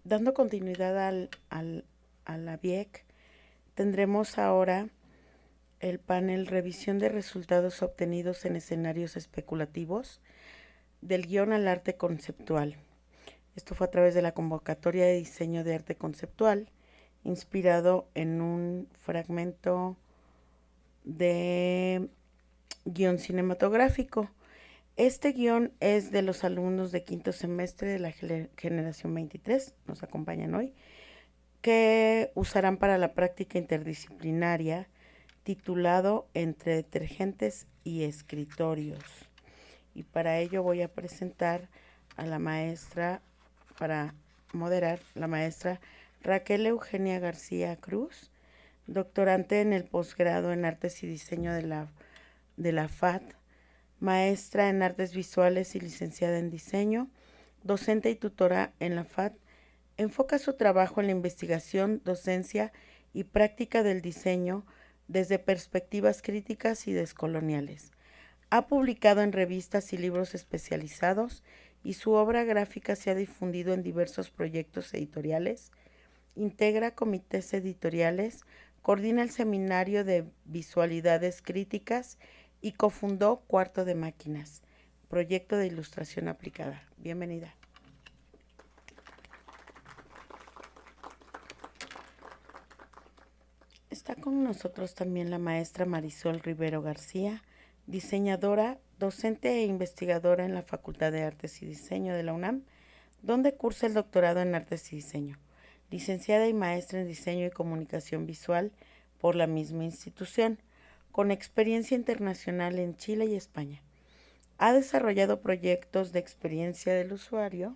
Dando continuidad a la BIEC, tendremos ahora el panel Revisión de resultados obtenidos en escenarios especulativos, del guión al arte conceptual. Esto fue a través de la convocatoria de diseño de arte conceptual, inspirado en un fragmento de guión cinematográfico. Este guión es de los alumnos de quinto semestre de la generación 23, nos acompañan hoy, que usarán para la práctica interdisciplinaria titulado Entre detergentes y escritorios. Y para ello voy a presentar a la maestra, para moderar, la maestra Raquel Eugenia García Cruz, doctorante en el posgrado en Artes y Diseño de la FAD, maestra en Artes Visuales y licenciada en Diseño, docente y tutora en la FAD. Enfoca su trabajo en la investigación, docencia y práctica del diseño desde perspectivas críticas y descoloniales. Ha publicado en revistas y libros especializados y su obra gráfica se ha difundido en diversos proyectos editoriales. Integra comités editoriales, coordina el seminario de visualidades críticas y cofundó Cuarto de Máquinas, proyecto de ilustración aplicada. Bienvenida. Está con nosotros también la maestra Marisol Rivero García, diseñadora, docente e investigadora en la Facultad de Artes y Diseño de la UNAM, donde cursa el doctorado en Artes y Diseño, licenciada y maestra en Diseño y Comunicación Visual por la misma institución, con experiencia internacional en Chile y España. Ha desarrollado proyectos de experiencia del usuario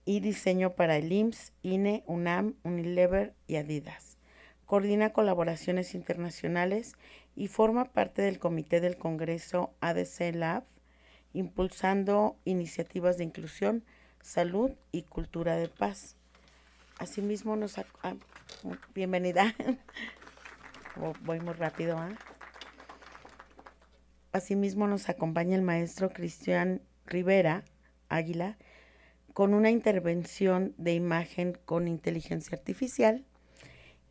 y diseño para el IMSS, INE, UNAM, Unilever y Adidas. Coordina colaboraciones internacionales y forma parte del comité del Congreso ADC Lab, impulsando iniciativas de inclusión, salud y cultura de paz. Asimismo, bienvenida. Voy muy rápido, ¿eh? Asimismo, nos acompaña el maestro Cristian Rivera Águila con una intervención de imagen con inteligencia artificial,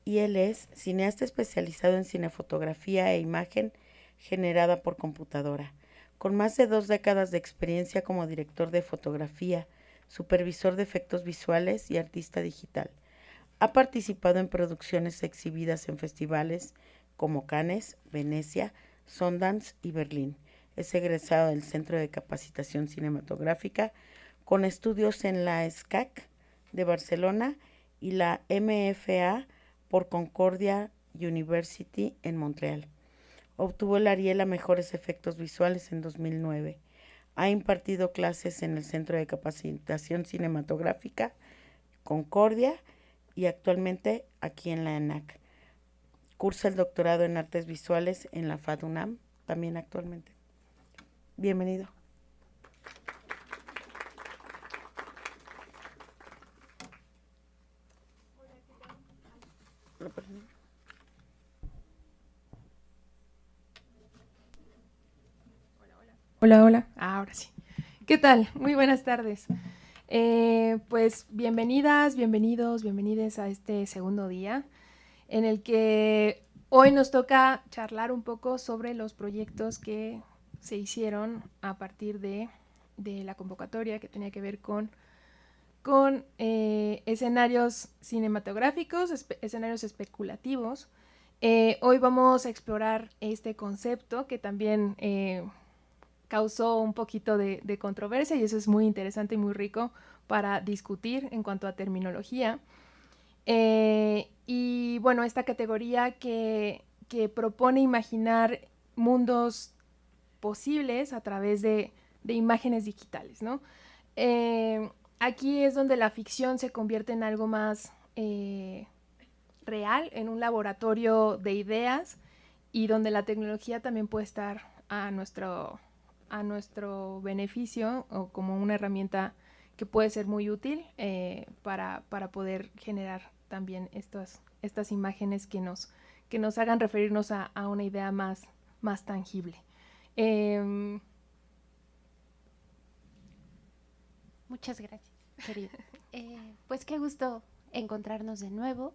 y él es cineasta especializado en cinefotografía e imagen generada por computadora, con más de 2 décadas de experiencia como director de fotografía, supervisor de efectos visuales y artista digital. Ha participado en producciones exhibidas en festivales como Cannes, Venecia, Sundance y Berlín. Es egresado del Centro de Capacitación Cinematográfica, con estudios en la SCAC de Barcelona y la MFA por Concordia University en Montreal. Obtuvo el Ariel a Mejores Efectos Visuales en 2009. Ha impartido clases en el Centro de Capacitación Cinematográfica Concordia y actualmente aquí en la ENAC. Cursa el doctorado en Artes Visuales en la FAD-UNAM, también actualmente. Bienvenido. Hola, hola. Ahora sí. ¿Qué tal? Muy buenas tardes. Pues bienvenidas, bienvenidos, bienvenides a este segundo día en el que hoy nos toca charlar un poco sobre los proyectos que se hicieron a partir de la convocatoria que tenía que ver con escenarios cinematográficos, escenarios especulativos. Hoy vamos a explorar este concepto que también causó un poquito de controversia, y eso es muy interesante y muy rico para discutir en cuanto a terminología. Y bueno, esta categoría que propone imaginar mundos posibles a través de imágenes digitales, ¿no? Aquí es donde la ficción se convierte en algo más real, en un laboratorio de ideas, y donde la tecnología también puede estar a nuestro beneficio, o como una herramienta que puede ser muy útil para poder generar también estas imágenes que nos hagan referirnos a una idea más tangible. Muchas gracias, querida. Pues qué gusto encontrarnos de nuevo.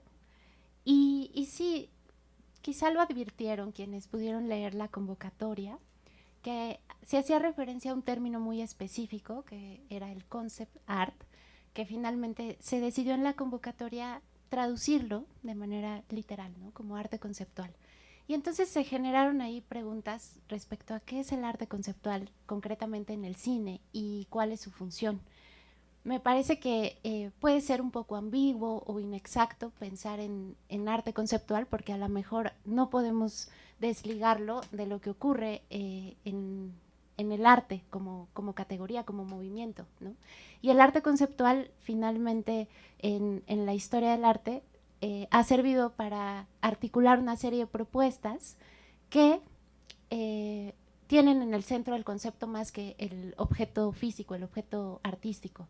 Y sí, quizá lo advirtieron quienes pudieron leer la convocatoria, que se hacía referencia a un término muy específico, que era el concept art, que finalmente se decidió en la convocatoria traducirlo de manera literal, ¿no? Como arte conceptual. Y entonces se generaron ahí preguntas respecto a qué es el arte conceptual concretamente en el cine y cuál es su función. Me parece que puede ser un poco ambiguo o inexacto pensar en arte conceptual, porque a lo mejor no podemos desligarlo de lo que ocurre en el arte como categoría, como movimiento, ¿no? Y el arte conceptual finalmente en la historia del arte ha servido para articular una serie de propuestas que tienen en el centro el concepto más que el objeto físico, el objeto artístico.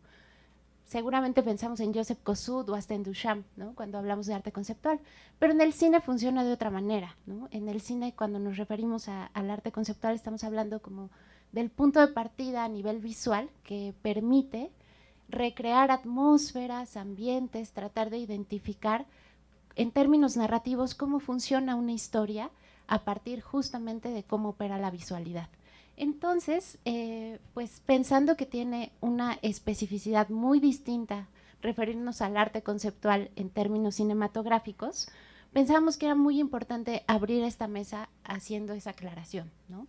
Seguramente pensamos en Joseph Kosuth o hasta en Duchamp, ¿no? Cuando hablamos de arte conceptual, pero en el cine funciona de otra manera, ¿no? En el cine, cuando nos referimos al arte conceptual, estamos hablando como del punto de partida a nivel visual que permite recrear atmósferas, ambientes, tratar de identificar en términos narrativos cómo funciona una historia a partir justamente de cómo opera la visualidad. Entonces, pues pensando que tiene una especificidad muy distinta referirnos al arte conceptual en términos cinematográficos, pensamos que era muy importante abrir esta mesa haciendo esa aclaración, ¿no?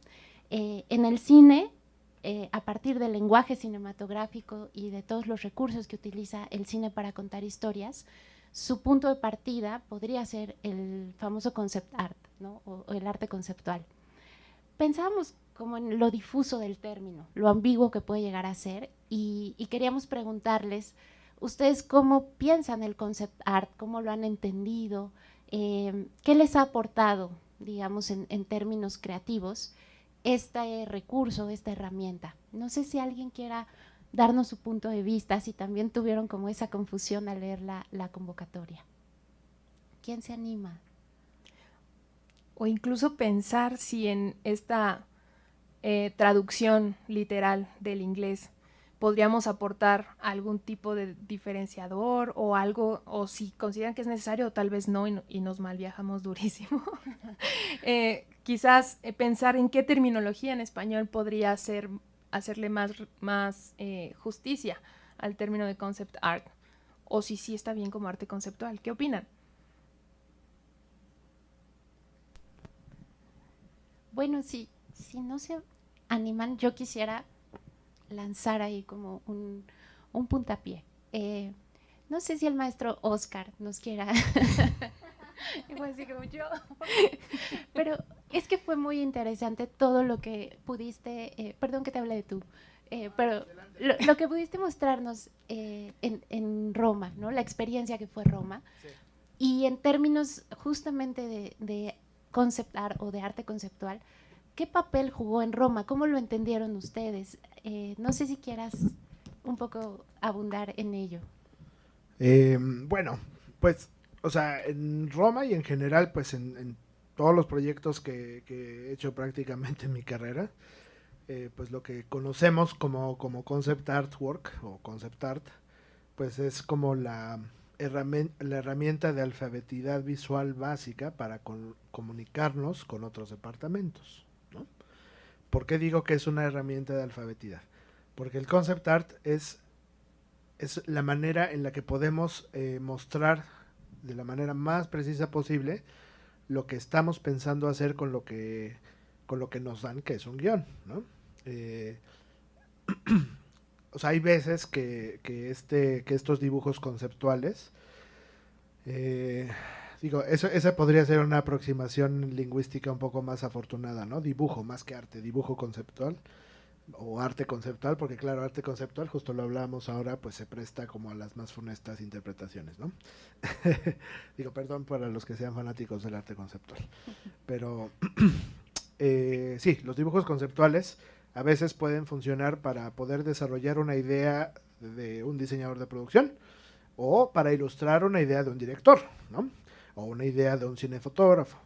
En el cine, a partir del lenguaje cinematográfico y de todos los recursos que utiliza el cine para contar historias, su punto de partida podría ser el famoso concept art, ¿no? o el arte conceptual. Pensábamos como en lo difuso del término, lo ambiguo que puede llegar a ser, y queríamos preguntarles, ¿ustedes cómo piensan el concept art? ¿Cómo lo han entendido? ¿Qué les ha aportado, digamos, en términos creativos, este recurso, esta herramienta? No sé si alguien quiera darnos su punto de vista, si también tuvieron como esa confusión al leer la convocatoria. ¿Quién se anima? O incluso pensar si en esta traducción literal del inglés podríamos aportar algún tipo de diferenciador o algo, o si consideran que es necesario, o tal vez no, y nos malviajamos durísimo. Quizás pensar en qué terminología en español podría hacerle más justicia al término de concept art, o si sí está bien como arte conceptual. ¿Qué opinan? Bueno, si no se animan, yo quisiera lanzar ahí como un puntapié. No sé si el maestro Oscar nos quiera. Así como yo. Pero es que fue muy interesante todo lo que pudiste, perdón que te hable de tú, pero lo que pudiste mostrarnos en Roma, ¿no? La experiencia que fue Roma. Sí. Y en términos justamente de concept art o de arte conceptual, ¿qué papel jugó en Roma? ¿Cómo lo entendieron ustedes? No sé si quieras un poco abundar en ello. Bueno, pues, o sea, en Roma y en general, pues en todos los proyectos que he hecho prácticamente en mi carrera, pues lo que conocemos como concept artwork o concept art, pues es como la herramienta de alfabetidad visual básica para comunicarnos con otros departamentos, ¿no? ¿Por qué digo que es una herramienta de alfabetidad? Porque el concept art es la manera en la que podemos mostrar de la manera más precisa posible lo que estamos pensando hacer con lo que nos dan, que es un guión, ¿no? O sea, hay veces que estos dibujos conceptuales, digo, esa podría ser una aproximación lingüística un poco más afortunada, ¿no? Dibujo más que arte, dibujo conceptual o arte conceptual, porque claro, arte conceptual, justo lo hablábamos ahora, pues se presta como a las más funestas interpretaciones, ¿no? Digo, perdón para los que sean fanáticos del arte conceptual, pero sí, los dibujos conceptuales a veces pueden funcionar para poder desarrollar una idea de un diseñador de producción o para ilustrar una idea de un director, ¿no? O una idea de un cinefotógrafo.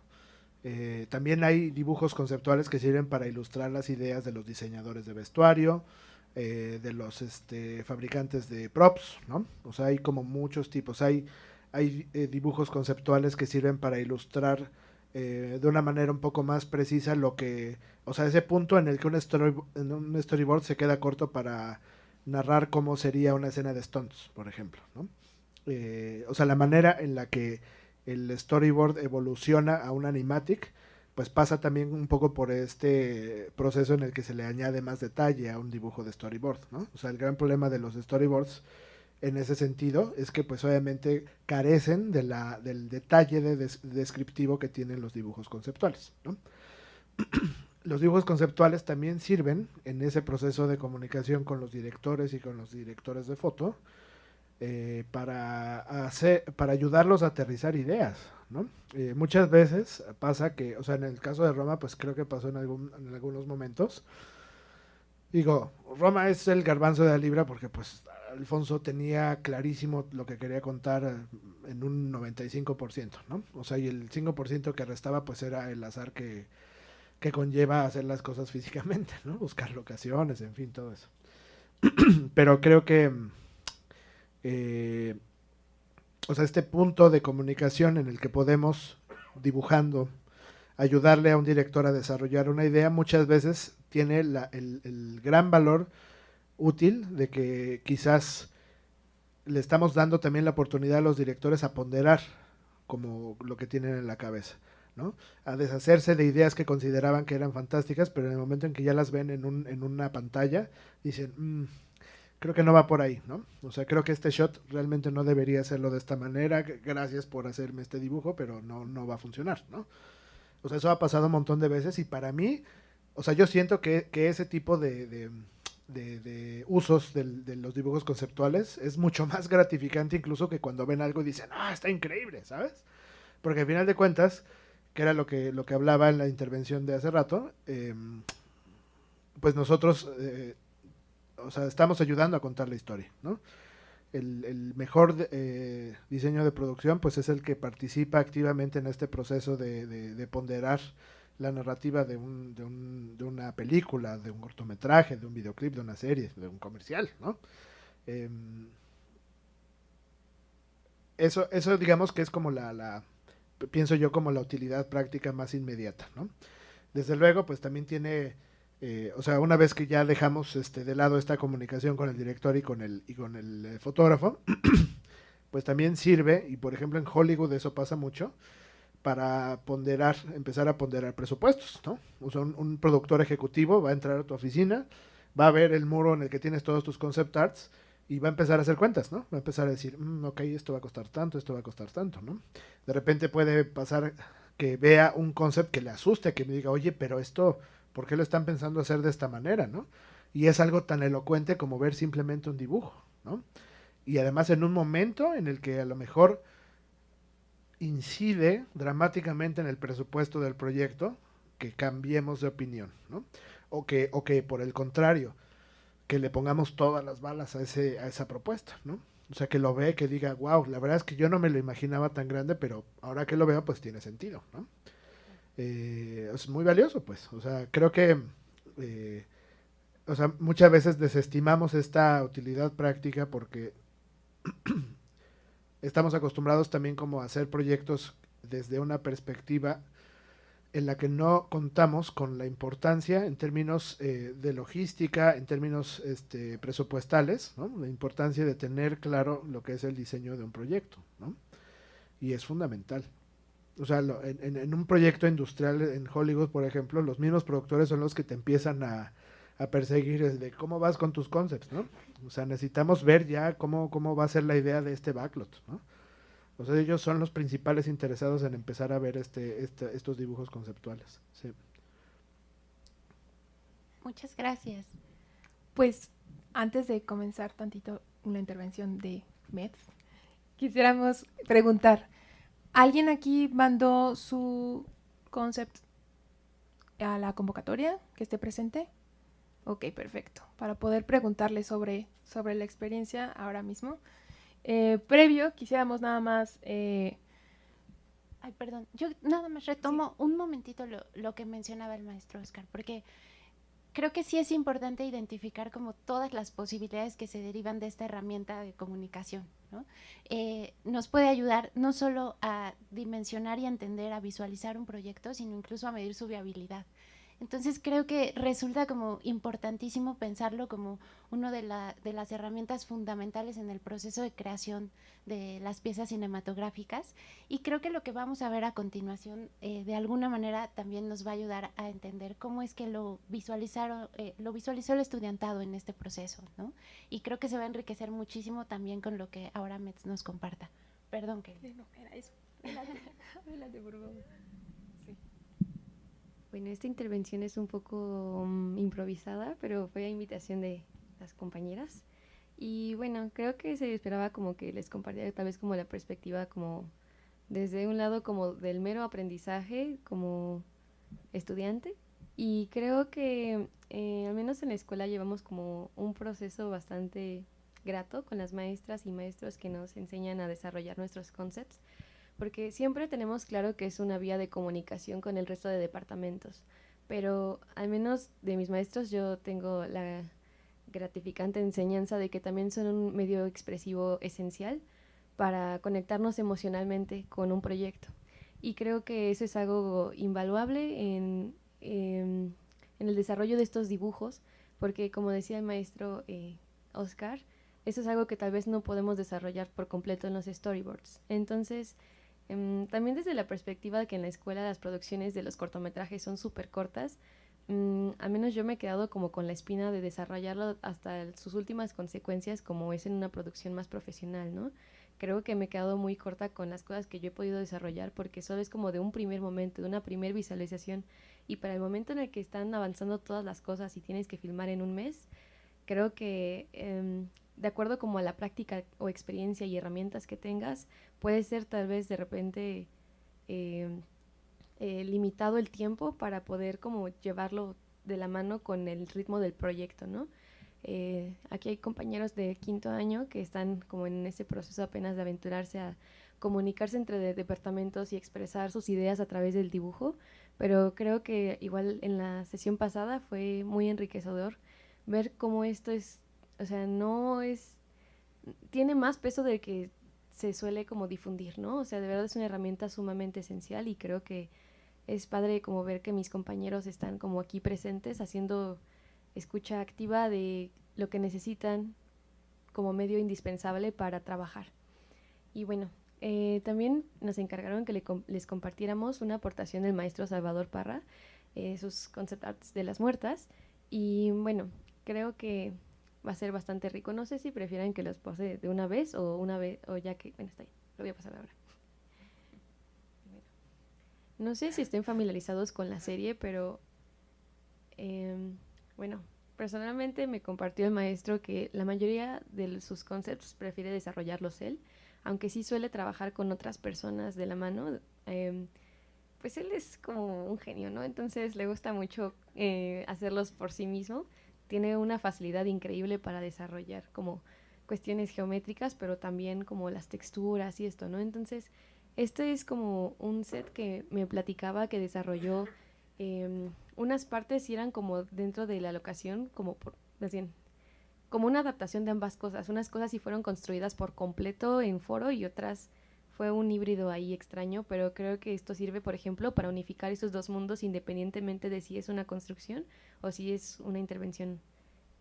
También hay dibujos conceptuales que sirven para ilustrar las ideas de los diseñadores de vestuario, de los fabricantes de props, ¿no? O sea, hay como muchos tipos. Hay dibujos conceptuales que sirven para ilustrar de una manera un poco más precisa lo que, o sea, ese punto en el que en un storyboard se queda corto para narrar cómo sería una escena de stunts, por ejemplo, ¿no? O sea, la manera en la que el storyboard evoluciona a un animatic, pues pasa también un poco por este proceso en el que se le añade más detalle a un dibujo de storyboard, ¿no? O sea, el gran problema de los storyboards en ese sentido es que pues obviamente carecen del detalle descriptivo que tienen los dibujos conceptuales, ¿no? Los dibujos conceptuales también sirven en ese proceso de comunicación con los directores y con los directores de foto para ayudarlos a aterrizar ideas, ¿no? Muchas veces pasa que, o sea, en el caso de Roma, pues creo que pasó en algunos momentos. Digo, Roma es el garbanzo de la libra porque pues Alfonso tenía clarísimo lo que quería contar en un 95%, ¿no? O sea, y el 5% que restaba pues era el azar que conlleva hacer las cosas físicamente, ¿no? Buscar locaciones, en fin, todo eso. Pero creo que, o sea, este punto de comunicación en el que podemos, dibujando, ayudarle a un director a desarrollar una idea, muchas veces tiene el gran valor útil de que quizás le estamos dando también la oportunidad a los directores a ponderar como lo que tienen en la cabeza, ¿no? A deshacerse de ideas que consideraban que eran fantásticas, pero en el momento en que ya las ven en una pantalla, dicen, creo que no va por ahí, ¿no? O sea, creo que este shot realmente no debería hacerlo de esta manera, gracias por hacerme este dibujo, pero no va a funcionar, ¿no? O sea, eso ha pasado un montón de veces y para mí, o sea, yo siento que ese tipo de usos de los dibujos conceptuales es mucho más gratificante incluso que cuando ven algo y dicen, está increíble, ¿sabes? Porque al final de cuentas, que era lo que hablaba en la intervención de hace rato, pues nosotros, o sea, estamos ayudando a contar la historia, ¿no? El mejor diseño de producción pues es el que participa activamente en este proceso de ponderar la narrativa de una película, de un cortometraje, de un videoclip, de una serie, de un comercial, ¿no? Eso digamos que es como pienso yo como la utilidad práctica más inmediata, ¿no? Desde luego pues también tiene o sea, una vez que ya dejamos de lado esta comunicación con el director y con el fotógrafo, pues también sirve, y por ejemplo en Hollywood eso pasa mucho, para empezar a ponderar presupuestos, ¿no? O sea, un productor ejecutivo va a entrar a tu oficina, va a ver el muro en el que tienes todos tus concept arts y va a empezar a hacer cuentas, ¿no? Va a empezar a decir, ok, esto va a costar tanto, esto va a costar tanto, ¿no? De repente puede pasar que vea un concept que le asuste, que me diga, oye, pero esto, ¿por qué lo están pensando hacer de esta manera, no? Y es algo tan elocuente como ver simplemente un dibujo, ¿no? Y además en un momento en el que a lo mejor incide dramáticamente en el presupuesto del proyecto, que cambiemos de opinión, ¿no? O que por el contrario, que le pongamos todas las balas a esa propuesta, ¿no? O sea, que lo ve, que diga, wow, la verdad es que yo no me lo imaginaba tan grande, pero ahora que lo veo, pues tiene sentido, ¿no? Es muy valioso, pues. O sea, creo que o sea, muchas veces desestimamos esta utilidad práctica porque estamos acostumbrados también como a hacer proyectos desde una perspectiva en la que no contamos con la importancia en términos de logística, en términos presupuestales, ¿no? La importancia de tener claro lo que es el diseño de un proyecto, ¿no? Y es fundamental. O sea, en un proyecto industrial en Hollywood, por ejemplo, los mismos productores son los que te empiezan a perseguir desde cómo vas con tus concepts, ¿no? O sea, necesitamos ver ya cómo va a ser la idea de este backlot, ¿no? O sea, ellos son los principales interesados en empezar a ver estos dibujos conceptuales. Sí. Muchas gracias. Pues antes de comenzar tantito una intervención de Meds, quisiéramos preguntar, ¿alguien aquí mandó su concept a la convocatoria que esté presente? Ok, perfecto. Para poder preguntarle sobre la experiencia ahora mismo. Previo, quisiéramos nada más... Ay, perdón. Yo nada más retomo un momentito lo que mencionaba el maestro Oscar, porque creo que sí es importante identificar como todas las posibilidades que se derivan de esta herramienta de comunicación, ¿no? Nos puede ayudar no solo a dimensionar y entender, a visualizar un proyecto, sino incluso a medir su viabilidad. Entonces creo que resulta como importantísimo pensarlo como una de las herramientas fundamentales en el proceso de creación de las piezas cinematográficas, y creo que lo que vamos a ver a continuación de alguna manera también nos va a ayudar a entender cómo es que lo visualizó el estudiantado en este proceso, ¿no? Y creo que se va a enriquecer muchísimo también con lo que ahora Metz nos comparta. Perdón, que No, era eso. Adelante, por favor. Sí. Bueno, esta intervención es un poco improvisada, pero fue a invitación de las compañeras. Y bueno, creo que se esperaba como que les compartiera tal vez como la perspectiva como desde un lado como del mero aprendizaje como estudiante. Y creo que al menos en la escuela llevamos como un proceso bastante grato con las maestras y maestros que nos enseñan a desarrollar nuestros concepts, porque siempre tenemos claro que es una vía de comunicación con el resto de departamentos, pero al menos de mis maestros yo tengo la gratificante enseñanza de que también son un medio expresivo esencial para conectarnos emocionalmente con un proyecto. Y creo que eso es algo invaluable en el desarrollo de estos dibujos, porque como decía el maestro Oscar, eso es algo que tal vez no podemos desarrollar por completo en los storyboards. Entonces, también desde la perspectiva de que en la escuela las producciones de los cortometrajes son súper cortas, al menos yo me he quedado como con la espina de desarrollarlo hasta sus últimas consecuencias, como es en una producción más profesional, ¿no? Creo que me he quedado muy corta con las cosas que yo he podido desarrollar, porque solo es como de un primer momento, de una primer visualización, y para el momento en el que están avanzando todas las cosas y tienes que filmar en un mes, creo que de acuerdo como a la práctica o experiencia y herramientas que tengas, puede ser tal vez de repente limitado el tiempo para poder como llevarlo de la mano con el ritmo del proyecto, ¿no? Aquí hay compañeros de quinto año que están como en ese proceso apenas de aventurarse a comunicarse entre departamentos y expresar sus ideas a través del dibujo, pero creo que igual en la sesión pasada fue muy enriquecedor ver cómo esto es, o sea, no es, tiene más peso del que se suele como difundir, ¿no? O sea, de verdad es una herramienta sumamente esencial y creo que es padre como ver que mis compañeros están como aquí presentes haciendo escucha activa de lo que necesitan como medio indispensable para trabajar. Y bueno, también nos encargaron que les compartiéramos una aportación del maestro Salvador Parra, sus concept arts de las muertas. Y bueno, creo que va a ser bastante rico. No sé si prefieren que los pase de una vez o ya que, bueno, está bien, lo voy a pasar ahora. No sé si estén familiarizados con la serie, pero bueno, personalmente me compartió el maestro que la mayoría de sus conceptos prefiere desarrollarlos él, aunque sí suele trabajar con otras personas de la mano. Pues él es como un genio, ¿no? Entonces le gusta mucho hacerlos por sí mismo. Tiene una facilidad increíble para desarrollar como cuestiones geométricas, pero también como las texturas y esto, ¿no? Entonces, este es como un set que me platicaba que desarrolló. Unas partes sí eran como dentro de la locación, como por, más bien, como una adaptación de ambas cosas. Unas cosas sí fueron construidas por completo en foro y otras fue un híbrido ahí extraño, pero creo que esto sirve, por ejemplo, para unificar esos dos mundos independientemente de si es una construcción o si es una intervención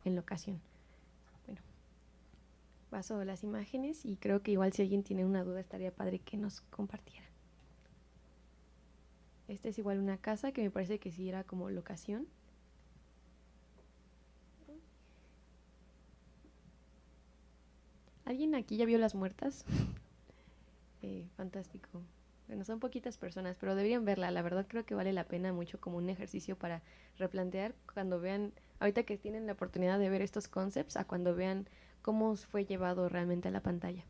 en locación. Bueno, paso las imágenes y creo que igual si alguien tiene una duda estaría padre que nos compartiera. Esta es igual una casa que me parece que sí era como locación. ¿Alguien aquí ya vio Las Muertas? Fantástico. Bueno, son poquitas personas, pero deberían verla. La verdad creo que vale la pena mucho como un ejercicio para replantear cuando vean, ahorita que tienen la oportunidad de ver estos concepts, a cuando vean cómo fue llevado realmente a la pantalla.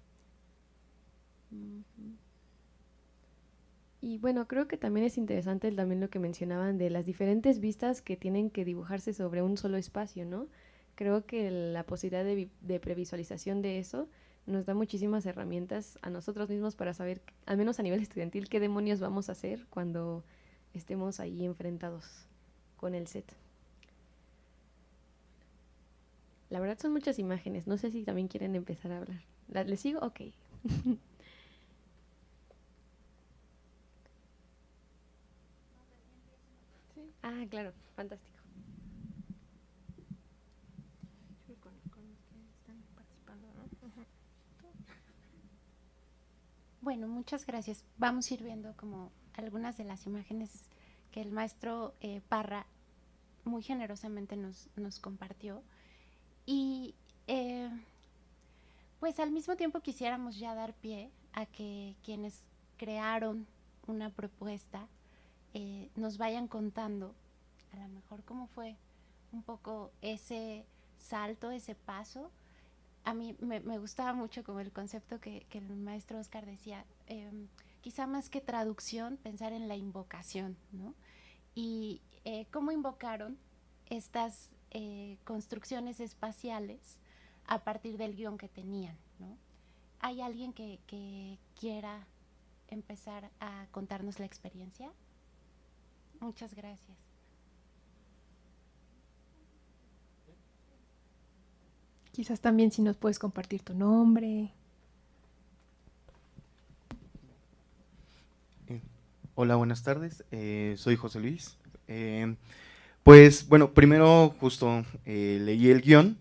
Y bueno, creo que también es interesante también lo que mencionaban de las diferentes vistas que tienen que dibujarse sobre un solo espacio, ¿no? Creo que la posibilidad de previsualización de eso nos da muchísimas herramientas a nosotros mismos para saber, al menos a nivel estudiantil, qué demonios vamos a hacer cuando estemos ahí enfrentados con el set. La verdad son muchas imágenes, no sé si también quieren empezar a hablar. ¿Les sigo? Ok. Ah, claro, fantástico. Bueno, muchas gracias. Vamos a ir viendo como algunas de las imágenes que el maestro Parra muy generosamente nos compartió. Y pues al mismo tiempo quisiéramos ya dar pie a que quienes crearon una propuesta nos vayan contando a lo mejor cómo fue un poco ese salto, ese paso. A mí me gustaba mucho como el concepto que el maestro Oscar decía, quizá más que traducción, pensar en la invocación, ¿no? Y cómo invocaron estas construcciones espaciales a partir del guión que tenían, ¿no? ¿Hay alguien que quiera empezar a contarnos la experiencia? Muchas gracias. Quizás también si nos puedes compartir tu nombre. Hola, buenas tardes. Soy José Luis. Pues bueno, primero justo leí el guión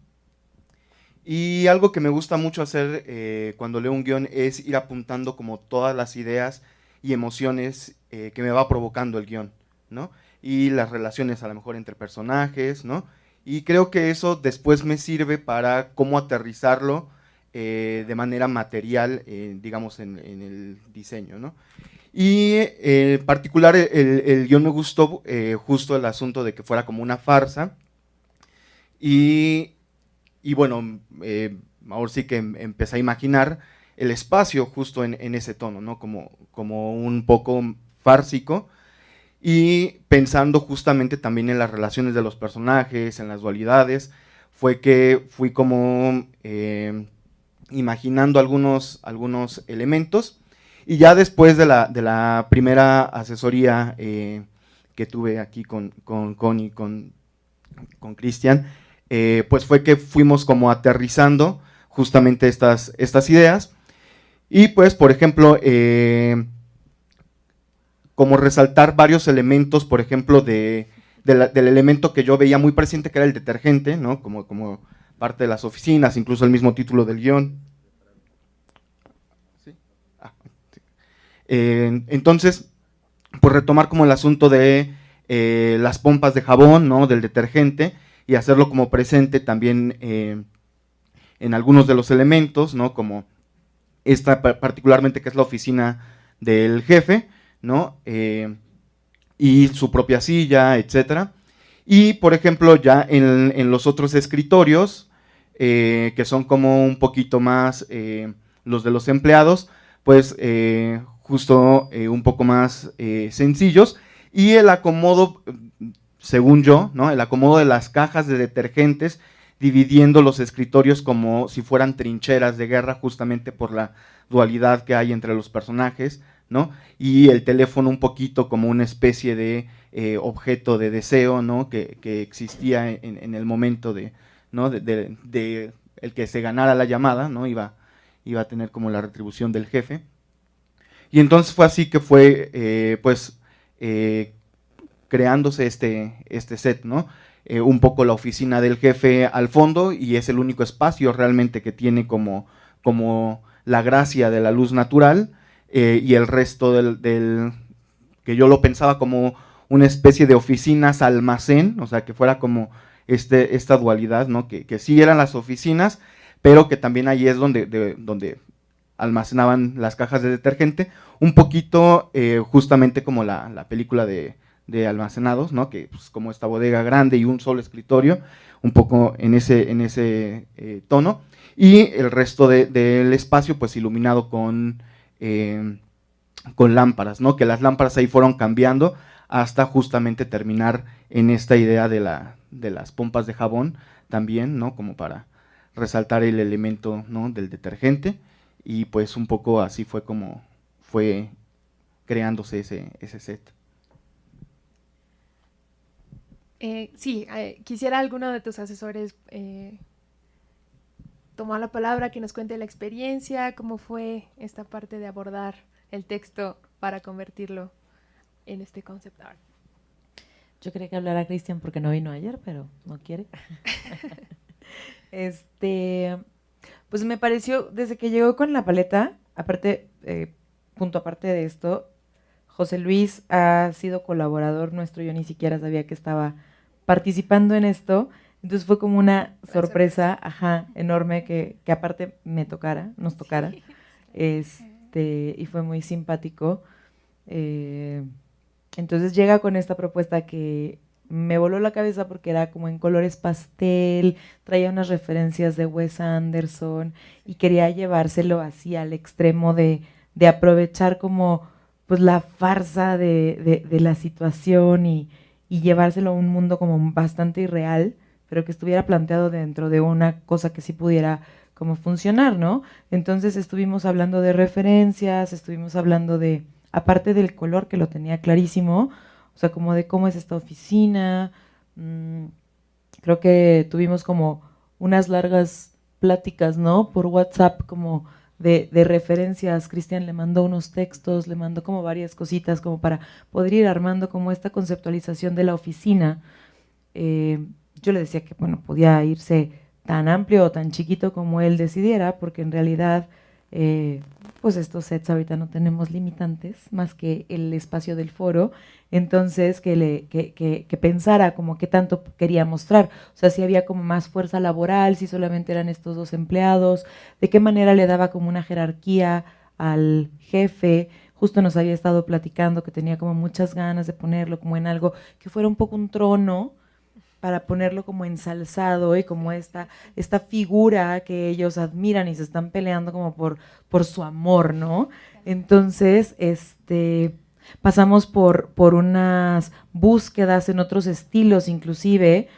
y algo que me gusta mucho hacer cuando leo un guión es ir apuntando como todas las ideas y emociones que me va provocando el guión, ¿no? Y las relaciones a lo mejor entre personajes, ¿no? Y creo que eso después me sirve para cómo aterrizarlo de manera material, digamos, en el diseño, ¿no? Y en particular el guión me gustó justo el asunto de que fuera como una farsa y bueno, ahora sí que empecé a imaginar el espacio justo en ese tono, ¿no? Como un poco fársico y pensando justamente también en las relaciones de los personajes, en las dualidades, fue que fui como imaginando algunos elementos. Y ya después de la primera asesoría que tuve aquí con Connie, con Cristian, pues fue que fuimos como aterrizando justamente estas ideas. Y pues, por ejemplo, como resaltar varios elementos, por ejemplo, del elemento que yo veía muy presente, que era el detergente, ¿no? Como parte de las oficinas, incluso el mismo título del guión. ¿Sí? Ah, sí. Entonces, pues retomar como el asunto de las pompas de jabón, ¿no? Del detergente, y hacerlo como presente también en algunos de los elementos, ¿no? Como esta particularmente que es la oficina del jefe, ¿no? Y su propia silla, etcétera. Y, por ejemplo, ya en los otros escritorios, que son como un poquito más los de los empleados, pues justo un poco más sencillos, y el acomodo, según yo, ¿no? El acomodo de las cajas de detergentes, dividiendo los escritorios como si fueran trincheras de guerra, justamente por la dualidad que hay entre los personajes, ¿no? Y el teléfono un poquito como una especie de objeto de deseo, ¿no? Que existía en el momento de, ¿no? de el que se ganara la llamada, ¿no? Iba a tener como la retribución del jefe. Y entonces fue así que fue, pues, creándose este set, ¿no? Un poco la oficina del jefe al fondo, y es el único espacio realmente que tiene como la gracia de la luz natural, y el resto que yo lo pensaba como una especie de oficinas almacén, o sea, que fuera como esta dualidad, ¿no? Que sí eran las oficinas, pero que también ahí es donde almacenaban las cajas de detergente, un poquito justamente como la película de Almacenados, ¿no? Que pues, como esta bodega grande y un solo escritorio, un poco en ese tono, y el resto del espacio pues iluminado con lámparas, ¿no? Que las lámparas ahí fueron cambiando hasta justamente terminar en esta idea de las pompas de jabón también, ¿no? Como para resaltar el elemento, ¿no? Del detergente, y pues un poco así fue como fue creándose ese set. Sí, quisiera alguno de tus asesores tomar la palabra, que nos cuente la experiencia, cómo fue esta parte de abordar el texto para convertirlo en este concept art. Yo quería que hablara Cristian porque no vino ayer, pero no quiere. Pues me pareció, desde que llegó con la paleta, aparte, punto aparte de esto, José Luis ha sido colaborador nuestro, yo ni siquiera sabía que estaba participando en esto, entonces fue como una sorpresa, enorme que aparte nos tocara, y fue muy simpático. Entonces llega con esta propuesta que me voló la cabeza porque era como en colores pastel, traía unas referencias de Wes Anderson y quería llevárselo así al extremo de aprovechar como pues la farsa de la situación y llevárselo a un mundo como bastante irreal, pero que estuviera planteado dentro de una cosa que sí pudiera como funcionar, ¿no? Entonces estuvimos hablando de referencias, estuvimos hablando de, aparte del color que lo tenía clarísimo, o sea, como de cómo es esta oficina. Creo que tuvimos como unas largas pláticas, ¿no? Por WhatsApp, como de referencias. Cristian le mandó unos textos, le mandó como varias cositas como para poder ir armando como esta conceptualización de la oficina. Yo le decía que, bueno, podía irse tan amplio o tan chiquito como él decidiera, porque en realidad pues estos sets ahorita no tenemos limitantes más que el espacio del foro, entonces que pensara como qué tanto quería mostrar, o sea, si había como más fuerza laboral, si solamente eran estos 2 empleados, de qué manera le daba como una jerarquía al jefe. Justo nos había estado platicando que tenía como muchas ganas de ponerlo como en algo que fuera un poco un trono, para ponerlo como ensalzado y como esta figura que ellos admiran y se están peleando como por su amor, ¿no? Entonces, pasamos por unas búsquedas en otros estilos inclusive,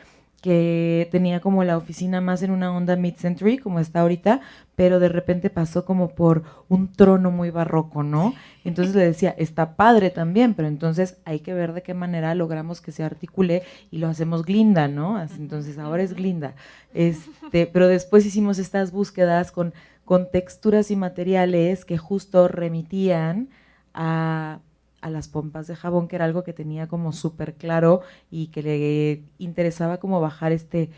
que tenía como la oficina más en una onda mid-century, como está ahorita, pero de repente pasó como por un trono muy barroco, ¿no? Entonces le decía, está padre también, pero entonces hay que ver de qué manera logramos que se articule y lo hacemos Glinda, ¿no? Entonces ahora es Glinda. Pero después hicimos estas búsquedas con texturas y materiales que justo remitían a las pompas de jabón, que era algo que tenía como súper claro y que le interesaba como bajar este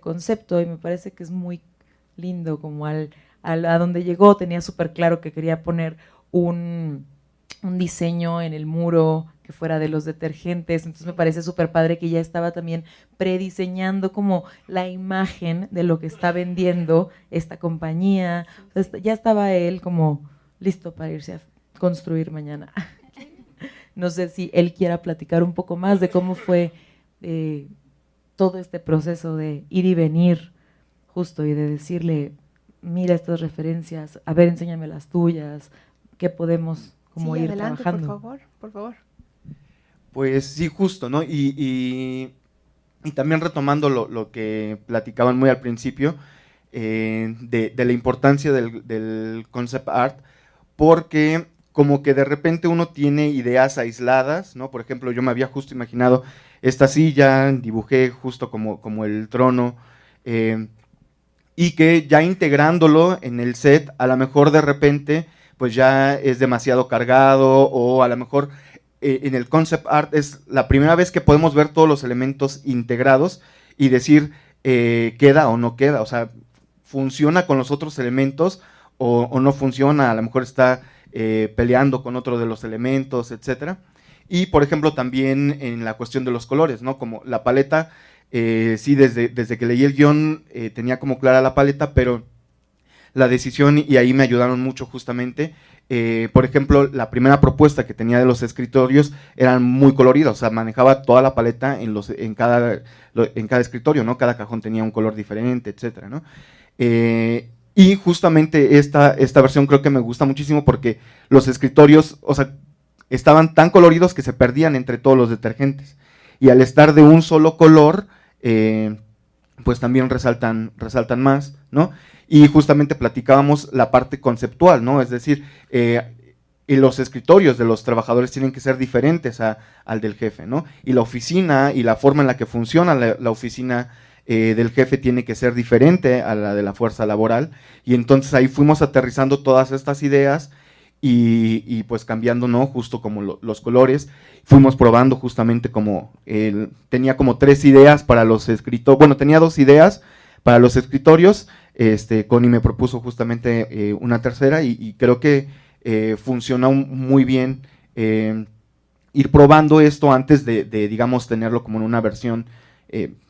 concepto, y me parece que es muy lindo como a donde llegó tenía súper claro que quería poner un diseño en el muro que fuera de los detergentes, entonces me parece súper padre que ya estaba también prediseñando como la imagen de lo que está vendiendo esta compañía. Entonces, ya estaba él como listo para irse a construir mañana. No sé si él quiera platicar un poco más de cómo fue todo este proceso de ir y venir justo y de decirle, mira estas referencias, a ver, enséñame las tuyas, qué podemos como ir adelante, trabajando. por favor. Pues sí, justo, ¿no? Y también retomando lo que platicaban muy al principio, de la importancia del concept art, porque como que de repente uno tiene ideas aisladas, ¿no? Por ejemplo, yo me había justo imaginado esta silla, dibujé justo como el trono, y que ya integrándolo en el set, a lo mejor de repente, pues ya es demasiado cargado, o a lo mejor en el concept art es la primera vez que podemos ver todos los elementos integrados y decir, queda o no queda, o sea, funciona con los otros elementos o no funciona, a lo mejor está peleando con otro de los elementos, etcétera. Y, por ejemplo, también en la cuestión de los colores, ¿no? Como la paleta, sí, desde que leí el guión tenía como clara la paleta, pero la decisión, y ahí me ayudaron mucho justamente, por ejemplo, la primera propuesta que tenía de los escritorios eran muy coloridos, o sea, manejaba toda la paleta en cada escritorio, ¿no? Cada cajón tenía un color diferente, etcétera, ¿no? Y justamente esta versión creo que me gusta muchísimo porque los escritorios, o sea, estaban tan coloridos que se perdían entre todos los detergentes. Y al estar de un solo color, pues también resaltan más, ¿no? Y justamente platicábamos la parte conceptual, ¿no? Es decir, y los escritorios de los trabajadores tienen que ser diferentes al del jefe, ¿no? Y la oficina y la forma en la que funciona la oficina del jefe tiene que ser diferente a la de la fuerza laboral, y entonces ahí fuimos aterrizando todas estas ideas y pues cambiando, ¿no? Justo como los colores, fuimos probando justamente como, tenía como 3 ideas para los escritorios, bueno, tenía 2 ideas para los escritorios, Connie me propuso justamente una tercera y creo que funcionó muy bien ir probando esto antes de, digamos, tenerlo como en una versión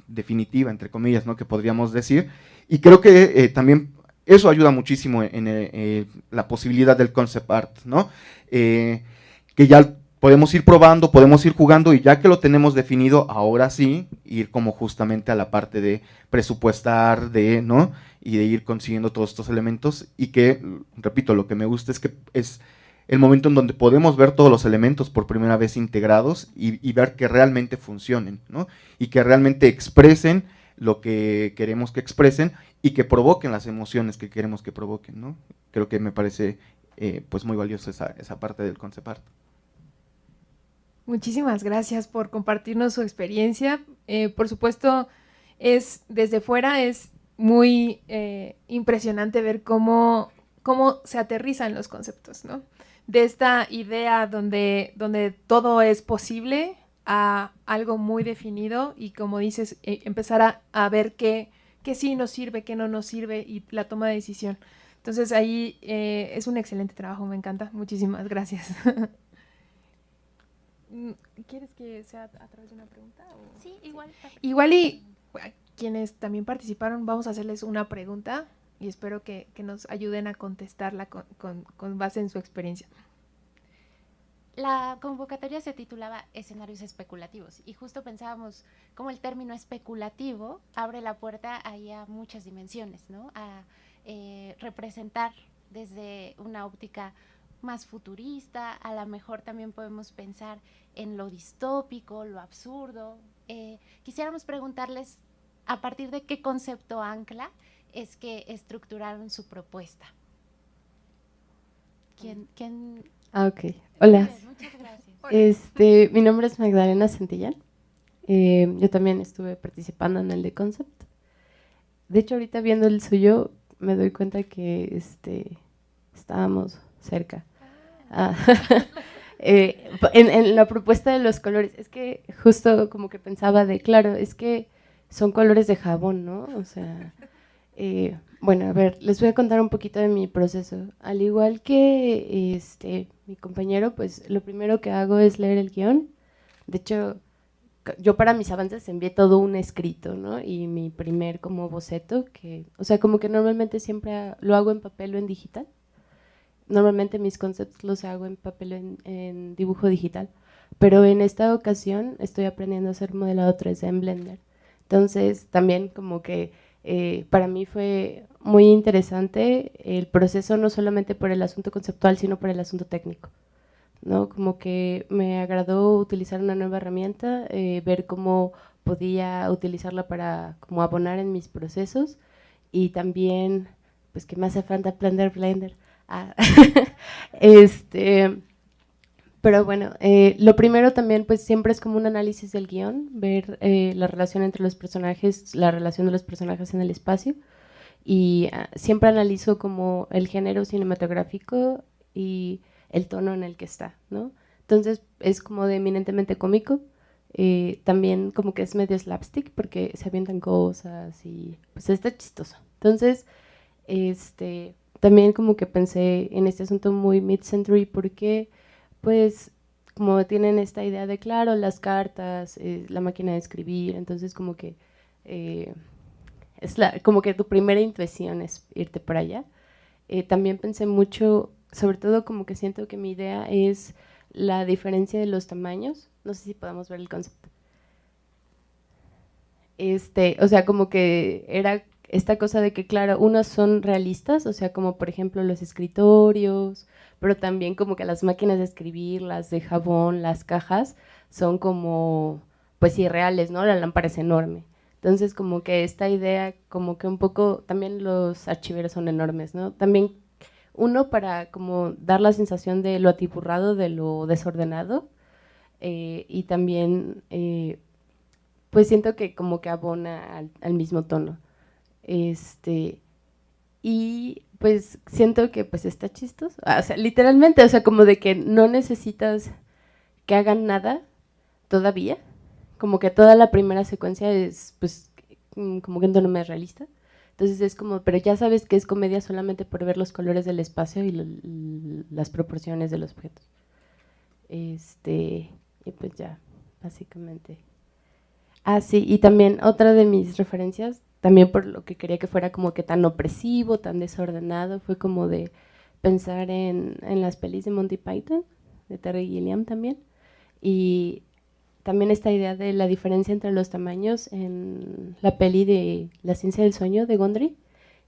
definitiva, entre comillas, ¿no? Que podríamos decir, y creo que también eso ayuda muchísimo en la posibilidad del concept art, ¿no? Que ya podemos ir probando, podemos ir jugando, y ya que lo tenemos definido, ahora sí, ir como justamente a la parte de presupuestar, ¿no? Y de ir consiguiendo todos estos elementos, y que, repito, lo que me gusta es que es el momento en donde podemos ver todos los elementos por primera vez integrados y ver que realmente funcionen, ¿no? Y que realmente expresen lo que queremos que expresen y que provoquen las emociones que queremos que provoquen, ¿no? Creo que me parece pues muy valiosa esa parte del concept art. Muchísimas gracias por compartirnos su experiencia. Por supuesto, desde fuera es muy impresionante ver cómo se aterrizan los conceptos, ¿no? De esta idea donde todo es posible a algo muy definido y, como dices, empezar a ver qué sí nos sirve, qué no nos sirve, y la toma de decisión. Entonces ahí es un excelente trabajo, me encanta. Muchísimas gracias. ¿Quieres que sea a través de una pregunta? ¿O? Sí, igual. Igual, y quienes también participaron, vamos a hacerles una pregunta y espero que nos ayuden a contestarla con base en su experiencia. La convocatoria se titulaba Escenarios especulativos, y justo pensábamos cómo el término especulativo abre la puerta ahí a muchas dimensiones, ¿no? A representar desde una óptica más futurista, a lo mejor también podemos pensar en lo distópico, lo absurdo. Quisiéramos preguntarles a partir de qué concepto ancla es que estructuraron su propuesta. ¿Quién? Ok. Hola. Muchas gracias. Mi nombre es Magdalena Santillán. Yo también estuve participando en el de Concept. De hecho, ahorita viendo el suyo, me doy cuenta que estábamos cerca. En la propuesta de los colores, es que justo como que pensaba claro, es que son colores de jabón, ¿no? O sea, bueno, a ver, les voy a contar un poquito de mi proceso. Al igual que mi compañero, pues lo primero que hago es leer el guión. De hecho, yo para mis avances envié todo un escrito, ¿no? Y mi primer como boceto, o sea, como que normalmente siempre lo hago en papel o en digital. Normalmente mis conceptos los hago en papel o en dibujo digital, pero en esta ocasión estoy aprendiendo a hacer modelado 3D en Blender. Entonces también como que para mí fue muy interesante el proceso, no solamente por el asunto conceptual, sino por el asunto técnico, ¿no? Como que me agradó utilizar una nueva herramienta, ver cómo podía utilizarla para como abonar en mis procesos, y también pues que me hace falta aprender Blender. Pero bueno, lo primero también pues siempre es como un análisis del guión, ver la relación entre los personajes, la relación de los personajes en el espacio, y siempre analizo como el género cinematográfico y el tono en el que está, ¿no? Entonces es como de eminentemente cómico, también como que es medio slapstick porque se avientan cosas y pues está chistoso. Entonces, también como que pensé en este asunto muy mid-century porque pues como tienen esta idea de claro, las cartas, la máquina de escribir, entonces como que como que tu primera intuición es irte para allá. También pensé mucho, sobre todo como que siento que mi idea es la diferencia de los tamaños, no sé si podemos ver el concepto. O sea, como que era esta cosa de que, claro, unos son realistas, o sea, como por ejemplo los escritorios, pero también como que las máquinas de escribir, las de jabón, las cajas, son como, pues irreales, ¿no? La lámpara es enorme. Entonces, como que esta idea, como que un poco, también los archiveros son enormes, ¿no? También uno para como dar la sensación de lo atiburrado, de lo desordenado, y también pues siento que como que abona al mismo tono. Y pues siento que pues está chistoso. O sea, literalmente, o sea, como de que no necesitas que hagan nada todavía. Como que toda la primera secuencia es pues como que un tono más realista. Entonces es como, pero ya sabes que es comedia solamente por ver los colores del espacio y las proporciones de los objetos. Y pues ya, básicamente. Ah, sí, y también otra de mis referencias, también por lo que quería que fuera como que tan opresivo, tan desordenado, fue como de pensar en las pelis de Monty Python, de Terry Gilliam también, y también esta idea de la diferencia entre los tamaños en la peli de La ciencia del sueño de Gondry,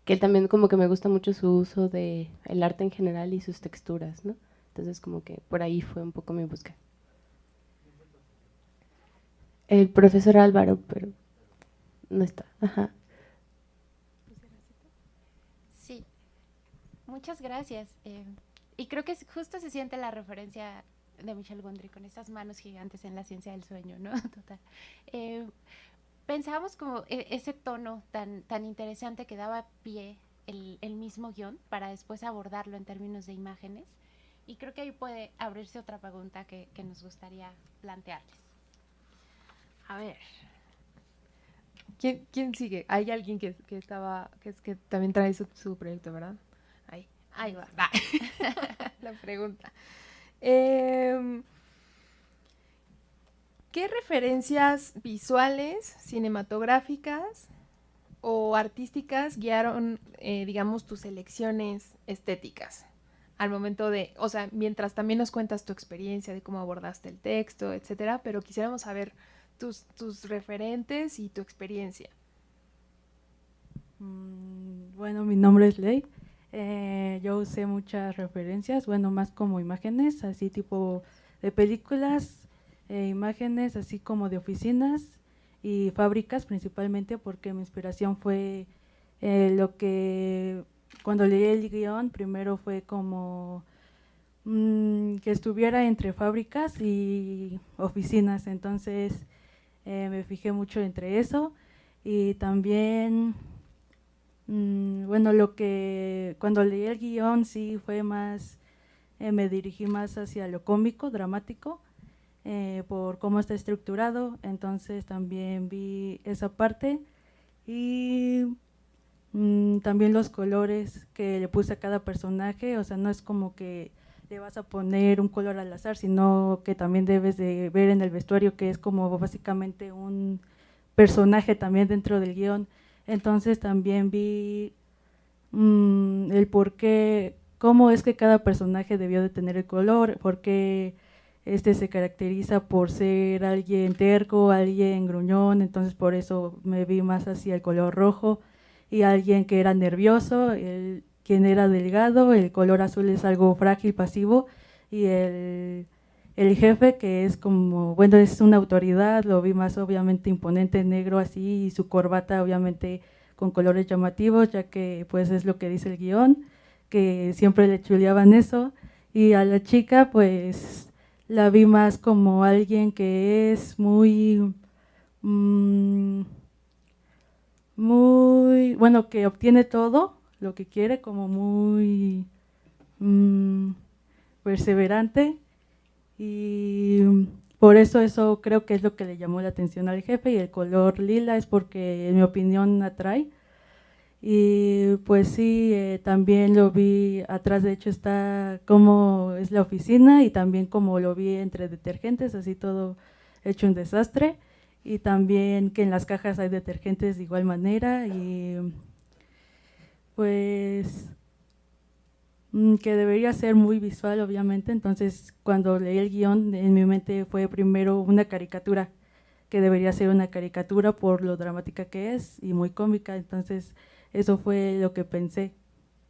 que él también como que me gusta mucho su uso de el arte en general y sus texturas, ¿no? Entonces como que por ahí fue un poco mi búsqueda. El profesor Álvaro, pero no está. Ajá. Sí, muchas gracias. Y creo que justo se siente la referencia de Michel Gondry con esas manos gigantes en La ciencia del sueño, ¿no? Total. Pensábamos como ese tono tan interesante que daba pie el mismo guión para después abordarlo en términos de imágenes. Y creo que ahí puede abrirse otra pregunta que nos gustaría plantearles. A ver. ¿Quién sigue? Hay alguien que también trae su proyecto, ¿verdad? Ahí va. La pregunta. ¿Qué referencias visuales, cinematográficas o artísticas guiaron, digamos, tus elecciones estéticas? Al momento de, o sea, mientras también nos cuentas tu experiencia de cómo abordaste el texto, etcétera, pero quisiéramos saber tus referentes y tu experiencia. Bueno, mi nombre es Ley. Yo usé muchas referencias, bueno, más como imágenes, así tipo de películas, imágenes así como de oficinas y fábricas principalmente, porque mi inspiración fue lo que cuando leí el guión primero fue como que estuviera entre fábricas y oficinas, entonces me fijé mucho entre eso y también, bueno, cuando leí el guión sí fue más, me dirigí más hacia lo cómico, dramático, por cómo está estructurado, entonces también vi esa parte y también los colores que le puse a cada personaje, o sea, no es como que le vas a poner un color al azar, sino que también debes de ver en el vestuario que es como básicamente un personaje también dentro del guión. Entonces también vi el por qué, cómo es que cada personaje debió de tener el color, porque se caracteriza por ser alguien terco, alguien gruñón, entonces por eso me vi más hacia el color rojo, y alguien que era nervioso, quien era delgado, el color azul es algo frágil, pasivo, y el jefe que es como, bueno, es una autoridad, lo vi más obviamente imponente, negro así, y su corbata obviamente con colores llamativos, ya que pues es lo que dice el guión, que siempre le chuleaban eso, y a la chica pues la vi más como alguien que es muy, bueno, que obtiene todo lo que quiere, como muy perseverante, y por eso creo que es lo que le llamó la atención al jefe, y el color lila es porque en mi opinión atrae. Y pues sí, también lo vi atrás, de hecho está como es la oficina, y también como lo vi entre detergentes, así todo hecho un desastre, y también que en las cajas hay detergentes de igual manera, y pues que debería ser muy visual obviamente. Entonces cuando leí el guión en mi mente fue primero una caricatura, que debería ser una caricatura por lo dramática que es y muy cómica, entonces eso fue lo que pensé